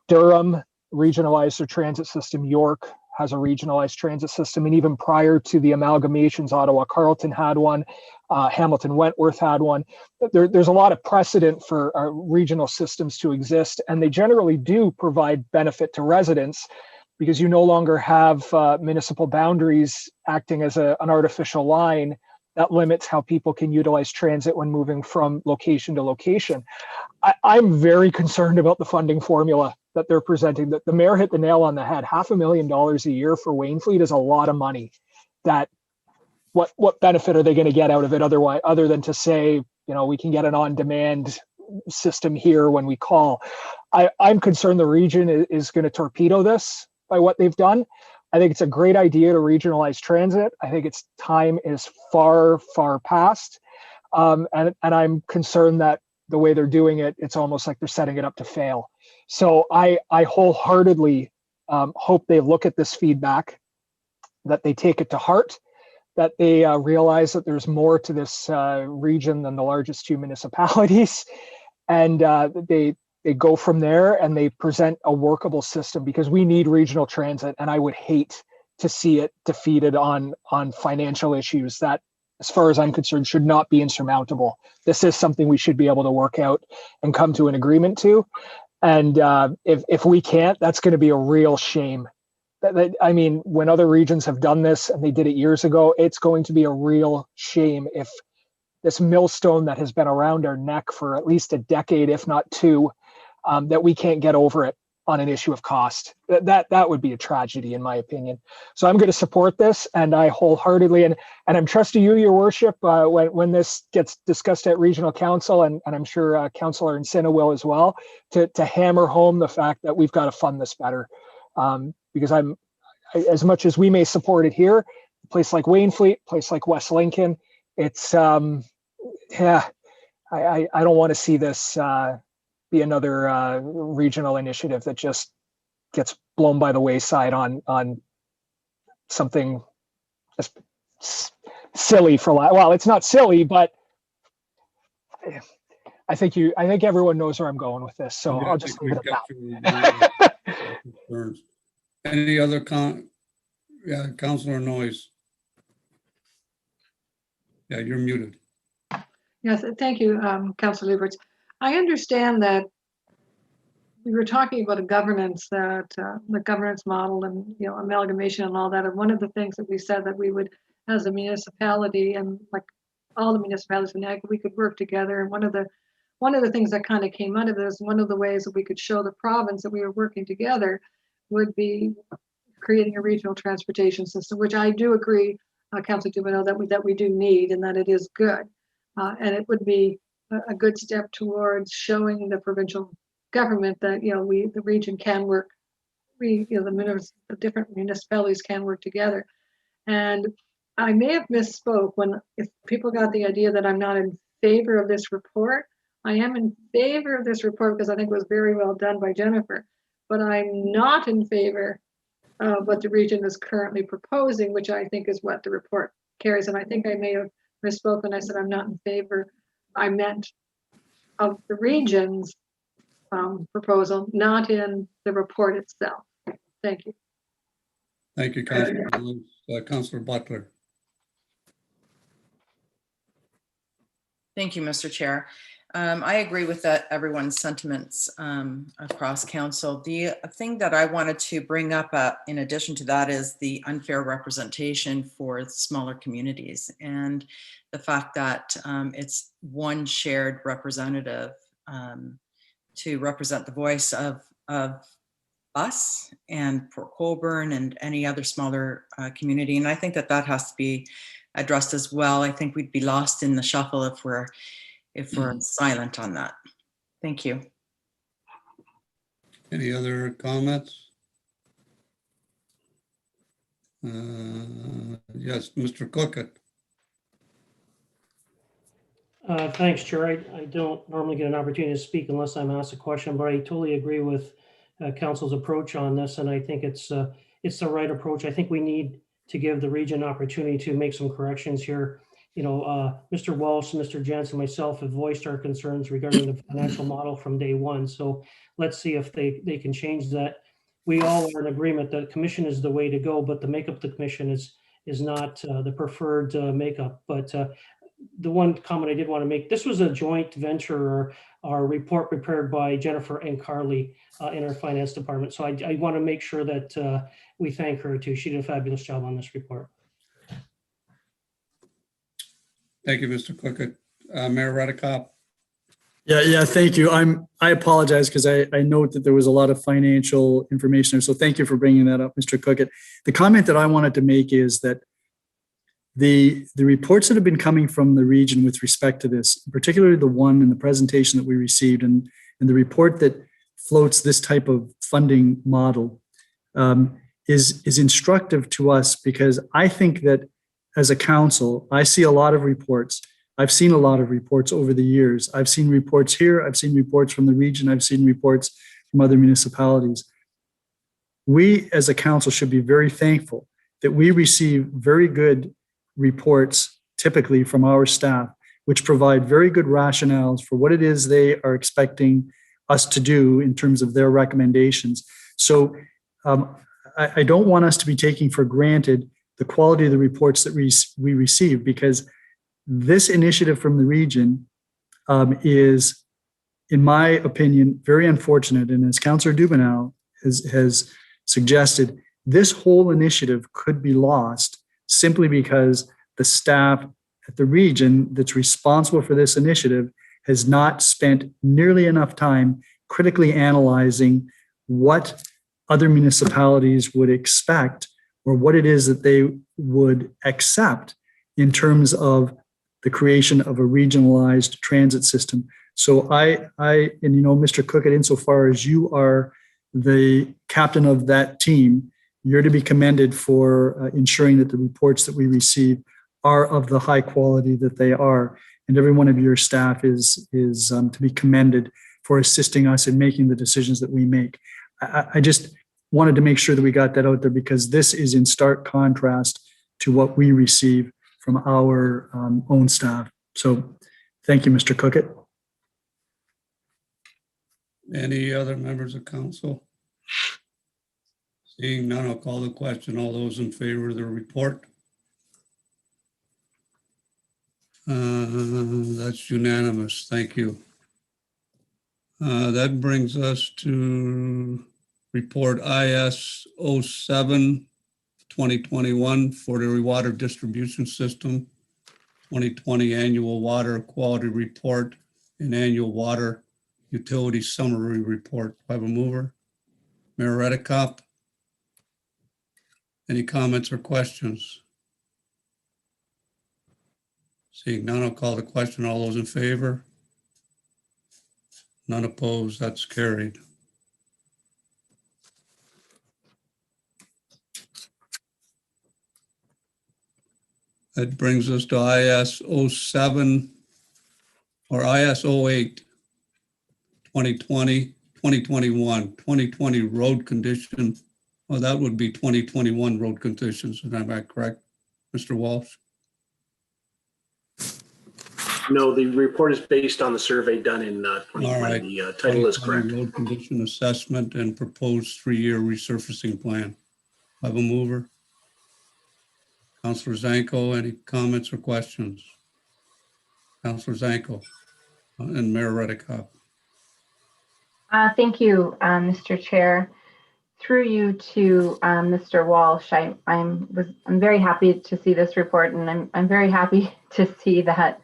Speaker 6: Durham regionalized their transit system. York has a regionalized transit system. And even prior to the amalgamations, Ottawa Carleton had one. Hamilton Wentworth had one. There's a lot of precedent for regional systems to exist, and they generally do provide benefit to residents because you no longer have municipal boundaries acting as an artificial line that limits how people can utilize transit when moving from location to location. I'm very concerned about the funding formula that they're presenting. The mayor hit the nail on the head. $500,000 a year for Waynfleet is a lot of money. That what benefit are they going to get out of it other than to say, we can get an on-demand system here when we call? I'm concerned the region is going to torpedo this by what they've done. I think it's a great idea to regionalize transit. I think its time is far, far past. And I'm concerned that the way they're doing it, it's almost like they're setting it up to fail. So I wholeheartedly hope they look at this feedback, that they take it to heart, that they realize that there's more to this region than the largest two municipalities, and they go from there and they present a workable system, because we need regional transit, and I would hate to see it defeated on financial issues that, as far as I'm concerned, should not be insurmountable. This is something we should be able to work out and come to an agreement to. And if we can't, that's going to be a real shame. I mean, when other regions have done this, and they did it years ago, it's going to be a real shame if this millstone that has been around our neck for at least a decade, if not two, that we can't get over it on an issue of cost. That would be a tragedy, in my opinion. So I'm going to support this, and I wholeheartedly, and I'm trusting you, your worship, when this gets discussed at regional council, and I'm sure Councillor Encina will as well, to hammer home the fact that we've got to fund this better. Because as much as we may support it here, a place like Waynfleet, a place like West Lincoln, it's I don't want to see this be another regional initiative that just gets blown by the wayside on something silly well, it's not silly, but I think everyone knows where I'm going with this, so
Speaker 9: Yeah, I
Speaker 6: I'll just
Speaker 9: think
Speaker 6: leave it
Speaker 9: we've
Speaker 6: at
Speaker 9: got
Speaker 6: that.
Speaker 9: your concerns. Any other yeah, Councillor Noyes. Yeah, you're muted.
Speaker 4: Yes, thank you, Councillor Lubberts. I understand that we were talking about a governance the governance model and amalgamation and all that. And one of the things that we said that we would, as a municipality and like all the municipalities in Niagara, we could work together. And one of the things that kind of came out of this, one of the ways that we could show the province that we were working together would be creating a regional transportation system, which I do agree, Councillor Dubanow, that we do need and that it is good. And it would be a good step towards showing the provincial government that the region can work, the different municipalities can work together. And I may have misspoke if people got the idea that I'm not in favor of this report. I am in favor of this report because I think it was very well done by Jennifer, but I'm not in favor of what the region is currently proposing, which I think is what the report carries. And I think I may have misspoke when I said I'm not in favor. I meant of the region's proposal, not in the report itself. Thank you.
Speaker 9: Thank you, Councillor. Councillor Butler.
Speaker 7: Thank you, Mr. Chair. I agree with everyone's sentiments across council. The thing that I wanted to bring up in addition to that is the unfair representation for smaller communities and the fact that it's one shared representative to represent the voice of us and Port Colborne and any other smaller community. And I think that has to be addressed as well. I think we'd be lost in the shuffle if we're silent on that. Thank you.
Speaker 9: Any other comments? Yes, Mr. Cookett.
Speaker 13: Thanks, Chair. I don't normally get an opportunity to speak unless I'm asked a question, but I totally agree with Council's approach on this, and I think it's the right approach. I think we need to give the region an opportunity to make some corrections here. Mr. Walsh, Mr. Jensen, myself have voiced our concerns regarding the financial model from day one. So let's see if they can change that. We all are in agreement that commission is the way to go, but the makeup of the commission is not the preferred makeup. But the one comment I did want to make, this was a joint venture or report prepared by Jennifer and Carly in our finance department. So I want to make sure that we thank her too. She did a fabulous job on this report.
Speaker 9: Thank you, Mr. Cookett. Mayor Redekop.
Speaker 2: Yeah, thank you. I apologize because I note that there was a lot of financial information there. So thank you for bringing that up, Mr. Cookett. The comment that I wanted to make is that the reports that have been coming from the region with respect to this, particularly the one in the presentation that we received and the report that floats this type of funding model is instructive to us, because I think that as a council, I see a lot of reports. I've seen a lot of reports over the years. I've seen reports here. I've seen reports from the region. I've seen reports from other municipalities. We as a council should be very thankful that we receive very good reports typically from our staff, which provide very good rationales for what it is they are expecting us to do in terms of their recommendations. So I don't want us to be taking for granted the quality of the reports that we receive, because this initiative from the region is, in my opinion, very unfortunate. And as Councillor Dubanow has suggested, this whole initiative could be lost simply because the staff at the region that's responsible for this initiative has not spent nearly enough time critically analyzing what other municipalities would expect or what it is that they would accept in terms of the creation of a regionalized transit system. So Mr. Cookett, insofar as you are the captain of that team, you're to be commended for ensuring that the reports that we receive are of the high quality that they are. And every one of your staff is to be commended for assisting us in making the decisions that we make. I just wanted to make sure that we got that out there, because this is in stark contrast to what we receive from our own staff. So thank you, Mr. Cookett.
Speaker 9: Any other members of council? Seeing none, I'll call the question. All those in favor of the report? That's unanimous. Thank you. That brings us to report IS 07 2021 for the water distribution system, 2020 annual water quality report and annual water utility summary report. Do I have a mover? Mayor Redekop. Any comments or questions? Seeing none, I'll call the question. All those in favor? None opposed, that's carried. That brings us to IS 07 or IS 08 2020, 2021, 2020 road condition. Well, that would be 2021 road conditions. Am I correct, Mr. Walsh?
Speaker 11: No, the report is based on the survey done in 2020.
Speaker 9: All right.
Speaker 11: The title is correct.
Speaker 9: Road condition assessment and proposed 3-year resurfacing plan. I have a mover. Councillor Zanko, any comments or questions? Councillor Zanko and Mayor Redekop.
Speaker 8: Thank you, Mr. Chair. Through you to Mr. Walsh, I'm very happy to see this report, and I'm very happy to see that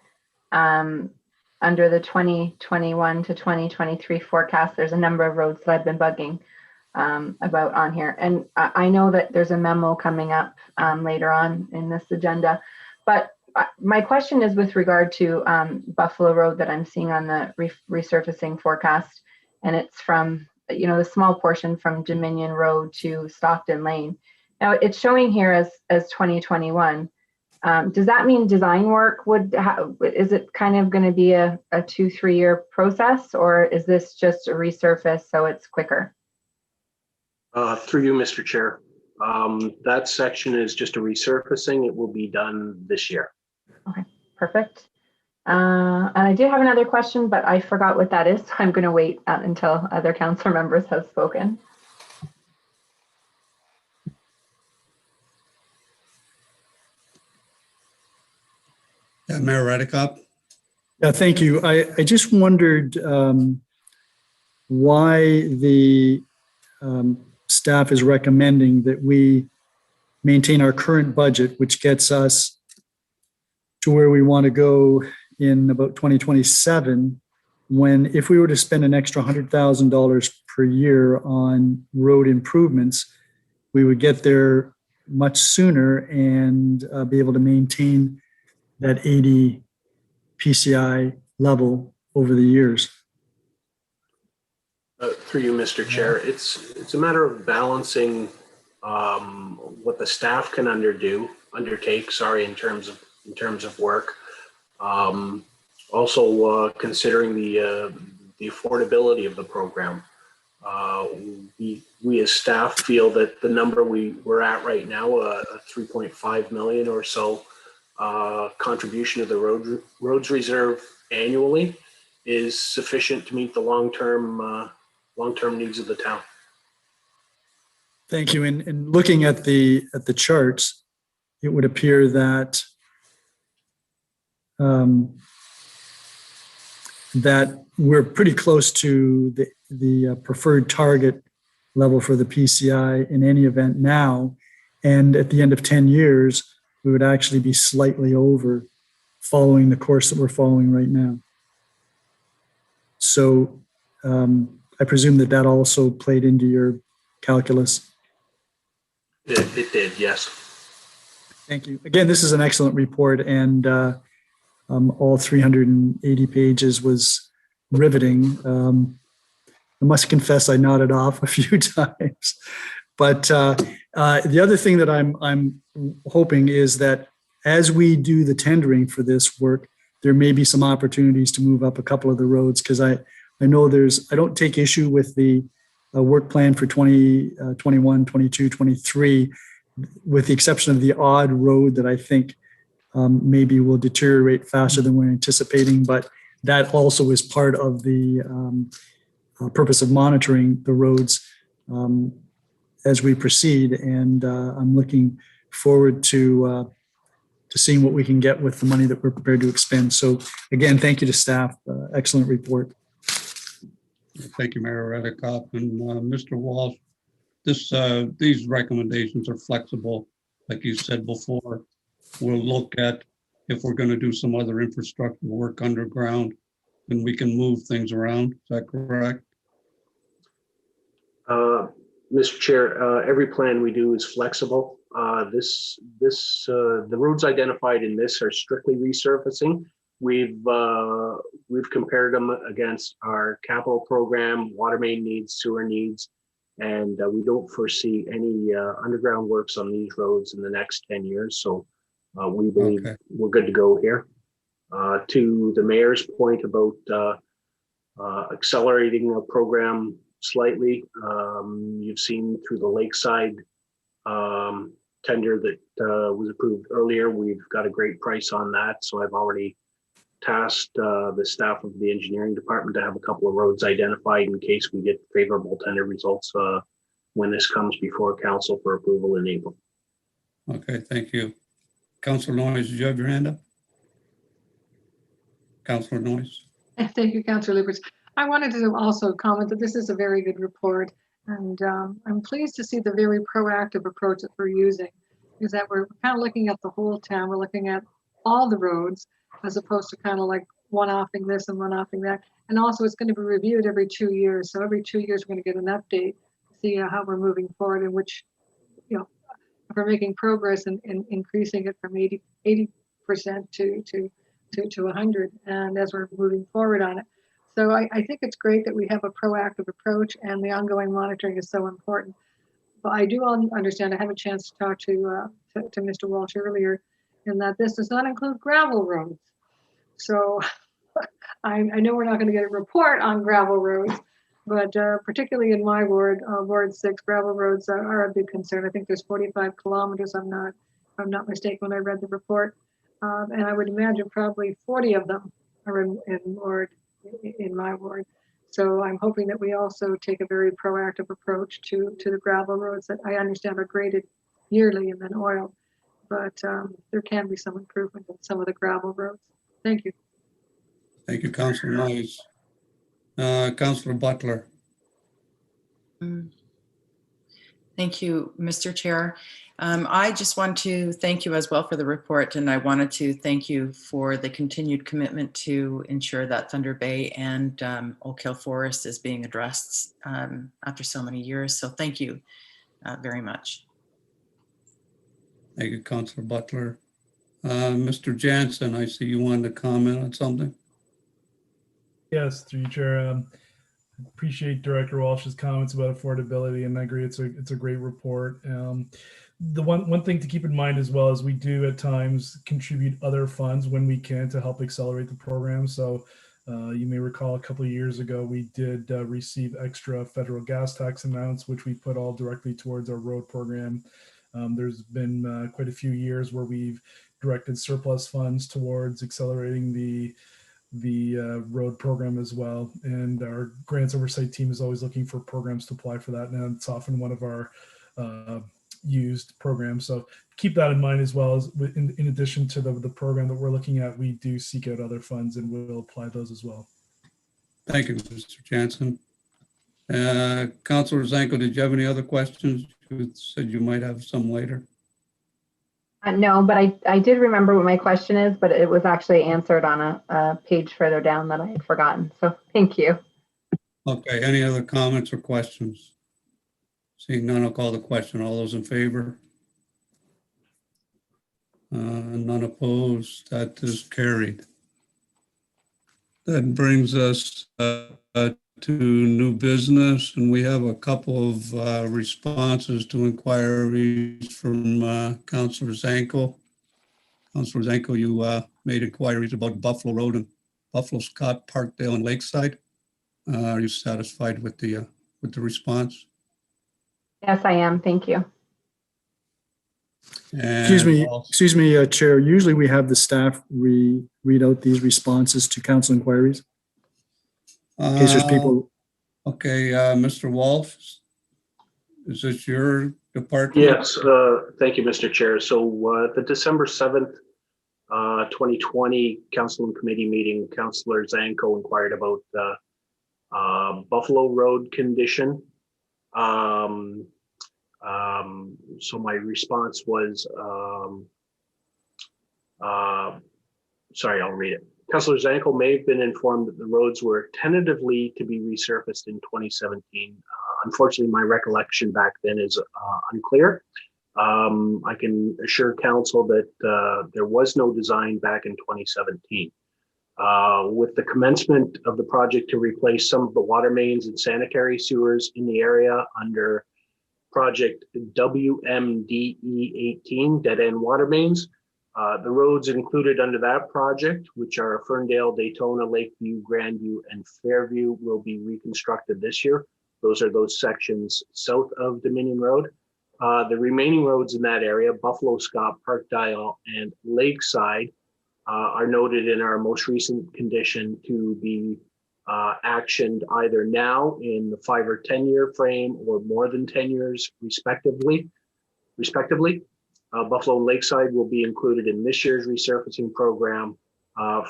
Speaker 8: under the 2021 to 2023 forecast, there's a number of roads that I've been bugging about on here. And I know that there's a memo coming up later on in this agenda, but my question is with regard to Buffalo Road that I'm seeing on the resurfacing forecast, and it's from, you know, the small portion from Dominion Road to Stockton Lane. Now it's showing here as 2021. Does that mean design work is it kind of going to be a 2-3 year process, or is this just a resurface so it's quicker?
Speaker 11: Through you, Mr. Chair. That section is just a resurfacing. It will be done this year.
Speaker 8: Okay, perfect. And I do have another question, but I forgot what that is. So I'm going to wait until other council members have spoken.
Speaker 9: Yeah, Mayor Redekop.
Speaker 2: Yeah, thank you. I just wondered why the staff is recommending that we maintain our current budget, which gets us to where we want to go in about 2027, when if we were to spend an extra $100,000 per year on road improvements, we would get there much sooner and be able to maintain that 80 PCI level over the years.
Speaker 11: Through you, Mr. Chair, it's a matter of balancing what the staff can undertake. In terms of work. Also considering the affordability of the program. We as staff feel that the number we're at right now, a 3.5 million or so contribution to the roads reserve annually, is sufficient to meet the long-term needs of the town.
Speaker 2: Thank you. And looking at the charts, it would appear that that we're pretty close to the preferred target level for the PCI in any event now. And at the end of 10 years, we would actually be slightly over, following the course that we're following right now. So I presume that also played into your calculus.
Speaker 11: It did, yes.
Speaker 2: Thank you. Again, this is an excellent report, and all 380 pages was riveting. I must confess I nodded off a few times. But the other thing that I'm hoping is that as we do the tendering for this work, there may be some opportunities to move up a couple of the roads, because I know I don't take issue with the work plan for 2021, 22, 23, with the exception of the odd road that I think maybe will deteriorate faster than we're anticipating. But that also is part of the purpose of monitoring the roads as we proceed. And I'm looking forward to seeing what we can get with the money that we're prepared to expend. So again, thank you to staff. Excellent report.
Speaker 9: Thank you, Mayor Redekop. And Mr. Walsh, these recommendations are flexible. Like you said before, we'll look at if we're going to do some other infrastructure work underground, then we can move things around. Is that correct?
Speaker 11: Mr. Chair, every plan we do is flexible. The roads identified in this are strictly resurfacing. We've compared them against our capital program, water main needs, sewer needs, and we don't foresee any underground works on these roads in the next 10 years. So we believe we're good to go here. To the mayor's point about accelerating a program slightly, you've seen through the Lakeside tender that was approved earlier, we've got a great price on that. So I've already tasked the staff of the engineering department to have a couple of roads identified in case we get favorable tender results when this comes before council for approval in April.
Speaker 9: Okay, thank you. Councillor Noyes, did you have your hand up? Councillor Noyes.
Speaker 4: Thank you, Councillor Lubberts. I wanted to also comment that this is a very good report, and I'm pleased to see the very proactive approach that we're using, is that we're kind of looking at the whole town. We're looking at all the roads as opposed to kind of like one-offing this and one-offing that. And also it's going to be reviewed every 2 years. So every 2 years, we're going to get an update, see how we're moving forward and which, you know, if we're making progress and increasing it from 80% to 100, and as we're moving forward on it. So I think it's great that we have a proactive approach, and the ongoing monitoring is so important. But I do understand, I had a chance to talk to Mr. Walsh earlier, in that this does not include gravel roads. So I know we're not going to get a report on gravel roads, but particularly in my ward, Ward 6, gravel roads are a big concern. I think there's 45 kilometers, if I'm not mistaken, when I read the report. And I would imagine probably 40 of them are in my ward. So I'm hoping that we also take a very proactive approach to the gravel roads that I understand are graded yearly and then oiled. But there can be some improvement in some of the gravel roads. Thank you.
Speaker 9: Thank you, Councillor Noyes. Councillor Butler.
Speaker 7: Thank you, Mr. Chair. I just want to thank you as well for the report, and I wanted to thank you for the continued commitment to ensure that Thunder Bay and Oak Hill Forest is being addressed after so many years. So thank you very much.
Speaker 9: Thank you, Councillor Butler. Mr. Jansen, I see you wanted to comment on something.
Speaker 3: Yes, through you, Chair. Appreciate Director Walsh's comments about affordability, and I agree it's a great report. The one thing to keep in mind as well is we do at times contribute other funds when we can to help accelerate the program. So you may recall a couple of years ago we did receive extra federal gas tax amounts, which we put all directly towards our road program. There's been quite a few years where we've directed surplus funds towards accelerating the road program as well, and our grants oversight team is always looking for programs to apply for that, and it's often one of our used programs. So keep that in mind as well. As in addition to the program that we're looking at, we do seek out other funds and we'll apply those as well.
Speaker 9: Thank you, Mr. Jansen. Councillor Zanko, did you have any other questions? You said you might have some later.
Speaker 8: No, but I did remember what my question is, but it was actually answered on a page further down that I had forgotten. So thank you.
Speaker 9: Okay, any other comments or questions? Seeing none, I'll call the question. All those in favor? None opposed. That is carried. That brings us to new business, and we have a couple of responses to inquiries from Councillor Zanko. Councillor Zanko, you made inquiries about Buffalo Road and Buffalo Scott, Parkdale, and Lakeside. Are you satisfied with the response?
Speaker 8: Yes, I am. Thank you.
Speaker 9: And
Speaker 2: Excuse me, Chair. Usually we have the staff read out these responses to council inquiries. In case there's people.
Speaker 9: Okay, Mr. Walsh, is this your department?
Speaker 11: Yes, thank you, Mr. Chair. So the December 7th, 2020 Council and Committee meeting, Councillor Zanko inquired about Buffalo Road condition. So my response was, sorry, I'll read it. Councillor Zanko may have been informed that the roads were tentatively to be resurfaced in 2017. Unfortunately, my recollection back then is unclear. I can assure council that there was no design back in 2017. With the commencement of the project to replace some of the water mains and sanitary sewers in the area under project WMDE 18, dead end water mains, the roads included under that project, which are Ferndale, Daytona, Lakeview, Grandview, and Fairview, will be reconstructed this year. Those are those sections south of Dominion Road. The remaining roads in that area, Buffalo, Scott, Park Dial, and Lakeside, are noted in our most recent condition to be actioned either now in the 5 or 10 year frame or more than 10 years respectively. Buffalo and Lakeside will be included in this year's resurfacing program.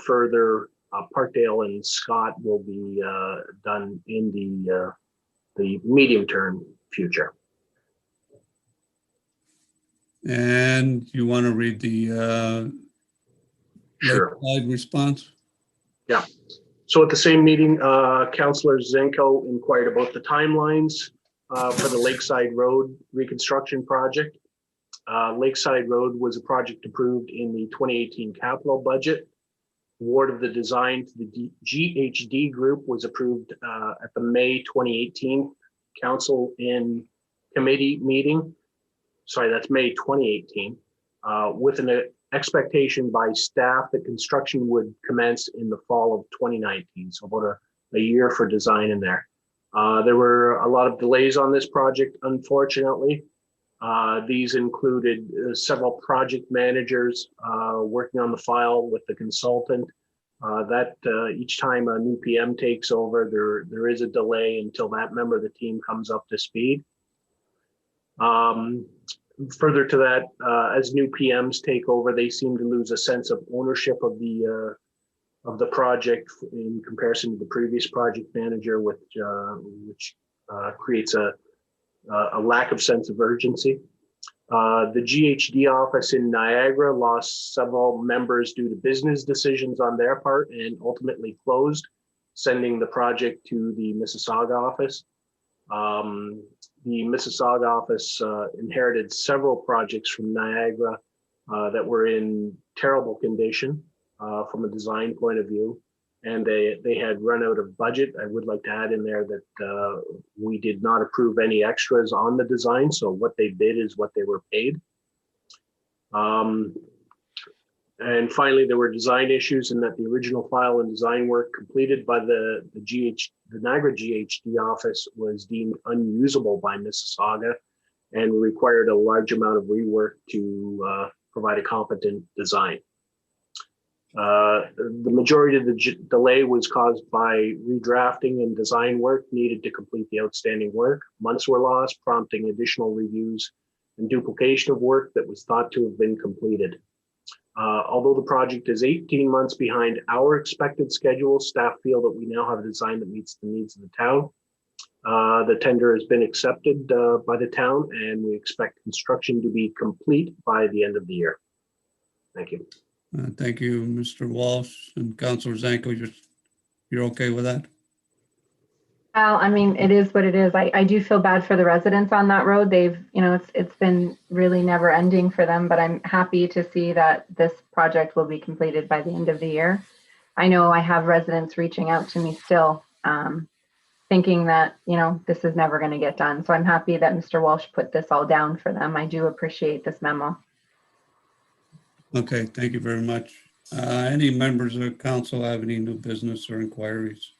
Speaker 11: Further, Parkdale and Scott will be done in the medium term future.
Speaker 9: And you want to read the
Speaker 11: Sure.
Speaker 9: Lakeside response?
Speaker 11: Yeah. So at the same meeting, Councillor Zanko inquired about the timelines for the Lakeside Road reconstruction project. Lakeside Road was a project approved in the 2018 capital budget. Award of the design to the GHD group was approved at the May 2018 Council in Committee meeting. Sorry, that's May 2018, with an expectation by staff that construction would commence in the fall of 2019. So about a year for design in there. There were a lot of delays on this project, unfortunately. These included several project managers working on the file with the consultant. Each time a new PM takes over, there is a delay until that member of the team comes up to speed. Further to that, as new PMs take over, they seem to lose a sense of ownership of the project in comparison to the previous project manager, which creates a lack of sense of urgency. The GHD office in Niagara lost several members due to business decisions on their part and ultimately closed, sending the project to the Mississauga office. The Mississauga office inherited several projects from Niagara that were in terrible condition from a design point of view, and they had run out of budget. I would like to add in there that we did not approve any extras on the design, so what they bid is what they were paid. And finally, there were design issues in that the original file and design work completed by the Niagara GHD office was deemed unusable by Mississauga and required a large amount of rework to provide a competent design. The majority of the delay was caused by redrafting and design work needed to complete the outstanding work. Months were lost, prompting additional reviews and duplication of work that was thought to have been completed. Although the project is 18 months behind our expected schedule, staff feel that we now have a design that meets the needs of the town. The tender has been accepted by the town, and we expect construction to be complete by the end of the year. Thank you.
Speaker 9: Thank you, Mr. Walsh and Councillor Zanko. You're okay with that?
Speaker 8: Well, I mean, it is what it is. I do feel bad for the residents on that road. They've, it's been really never ending for them, but I'm happy to see that this project will be completed by the end of the year. I know I have residents reaching out to me still, thinking that, this is never going to get done. So I'm happy that Mr. Walsh put this all down for them. I do appreciate this memo.
Speaker 9: Okay, thank you very much. Any members of council have any new business or inquiries?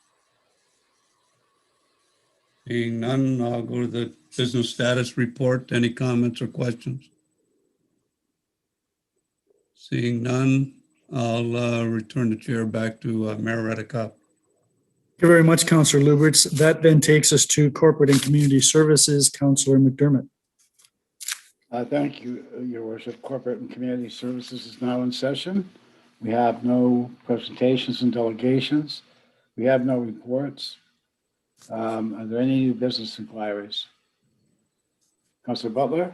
Speaker 9: Seeing none, I'll go to the business status report. Any comments or questions? Seeing none, I'll return the chair back to Mayor Redekop.
Speaker 2: Thank you very much, Councillor Lubberts. That then takes us to Corporate and Community Services, Councillor McDermott.
Speaker 5: Thank you, Your Worship. Corporate and Community Services is now in session. We have no presentations and delegations. We have no reports. Are there any new business inquiries? Councillor Butler?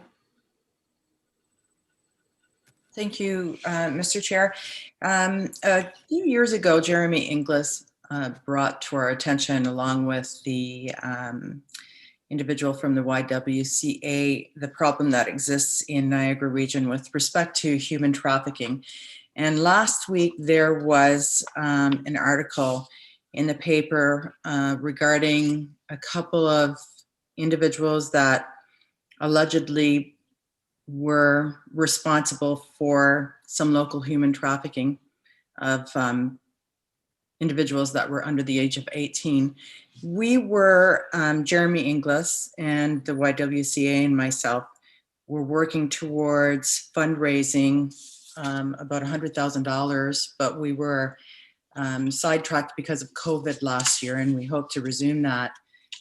Speaker 7: Thank you, Mr. Chair. A few years ago, Jeremy Inglis brought to our attention, along with the individual from the YWCA, the problem that exists in Niagara Region with respect to human trafficking. And last week, there was an article in the paper regarding a couple of individuals that allegedly were responsible for some local human trafficking of individuals that were under the age of 18. We were, Jeremy Inglis and the YWCA and myself were working towards fundraising about $100,000, but we were sidetracked because of COVID last year, and we hope to resume that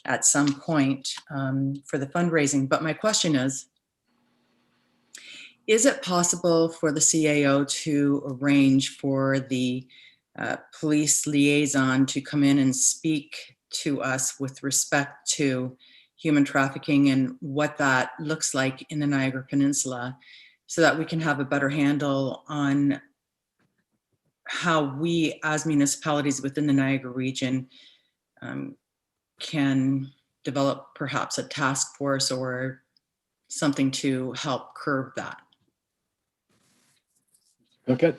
Speaker 7: at some point for the fundraising. But my question is it possible for the CAO to arrange for the police liaison to come in and speak to us with respect to human trafficking and what that looks like in the Niagara Peninsula, so that we can have a better handle on how we as municipalities within the Niagara region can develop perhaps a task force or something to help curb that?
Speaker 5: Okay.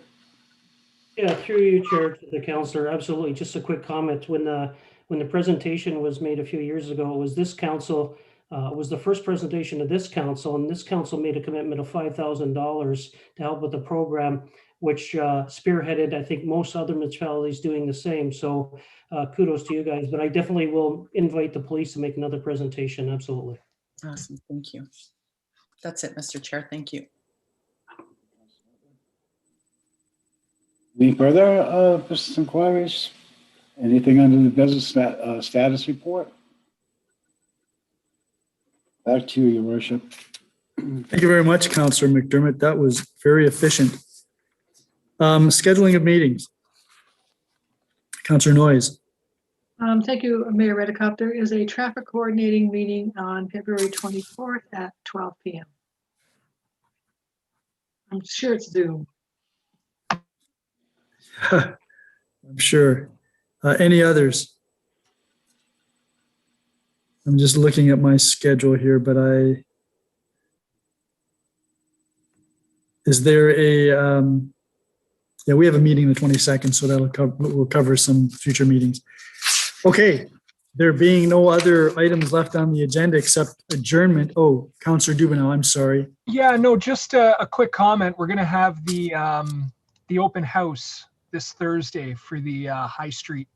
Speaker 13: Yeah, through you, Chair, to the councillor, absolutely. Just a quick comment. When the presentation was made a few years ago, it was this council, was the first presentation of this council, and this council made a commitment of $5,000 to help with the program, which spearheaded, I think, most other municipalities doing the same. So kudos to you guys, but I definitely will invite the police to make another presentation, absolutely.
Speaker 7: Awesome, thank you. That's it, Mr. Chair, thank you.
Speaker 5: Any further business inquiries? Anything under the business status report? Back to you, Your Worship.
Speaker 2: Thank you very much, Councillor McDermott. That was very efficient. Scheduling of meetings. Councillor Noyes.
Speaker 4: Thank you, Mayor Redekop. There is a traffic coordinating meeting on February 24th at 12 p.m. I'm sure it's Zoom.
Speaker 2: I'm sure. Any others? I'm just looking at my schedule here, but is there a, yeah, we have a meeting the 22nd, so we'll cover some future meetings. Okay, there being no other items left on the agenda except adjournment. Oh, Councillor Dubanow, I'm sorry.
Speaker 6: Yeah, no, just a quick comment. We're going to have the open house this Thursday for the High Street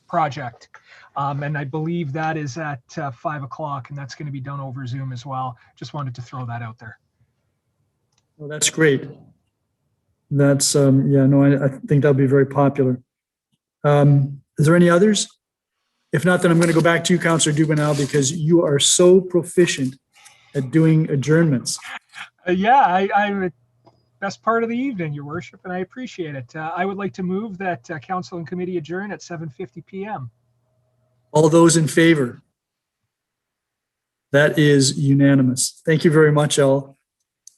Speaker 6: project. And I believe that is at 5 o'clock, and that's going to be done over Zoom as well. Just wanted to throw that out there.
Speaker 2: Well, that's great. That's, yeah, no, I think that'll be very popular. Is there any others? If not, then I'm going to go back to you, Councillor Dubanow, because you are so proficient at doing adjournments.
Speaker 6: Yeah, I'm best part of the evening, Your Worship, and I appreciate it. I would like to move that council and committee adjourn at 7:50 p.m.
Speaker 2: All those in favor? That is unanimous. Thank you very much, all.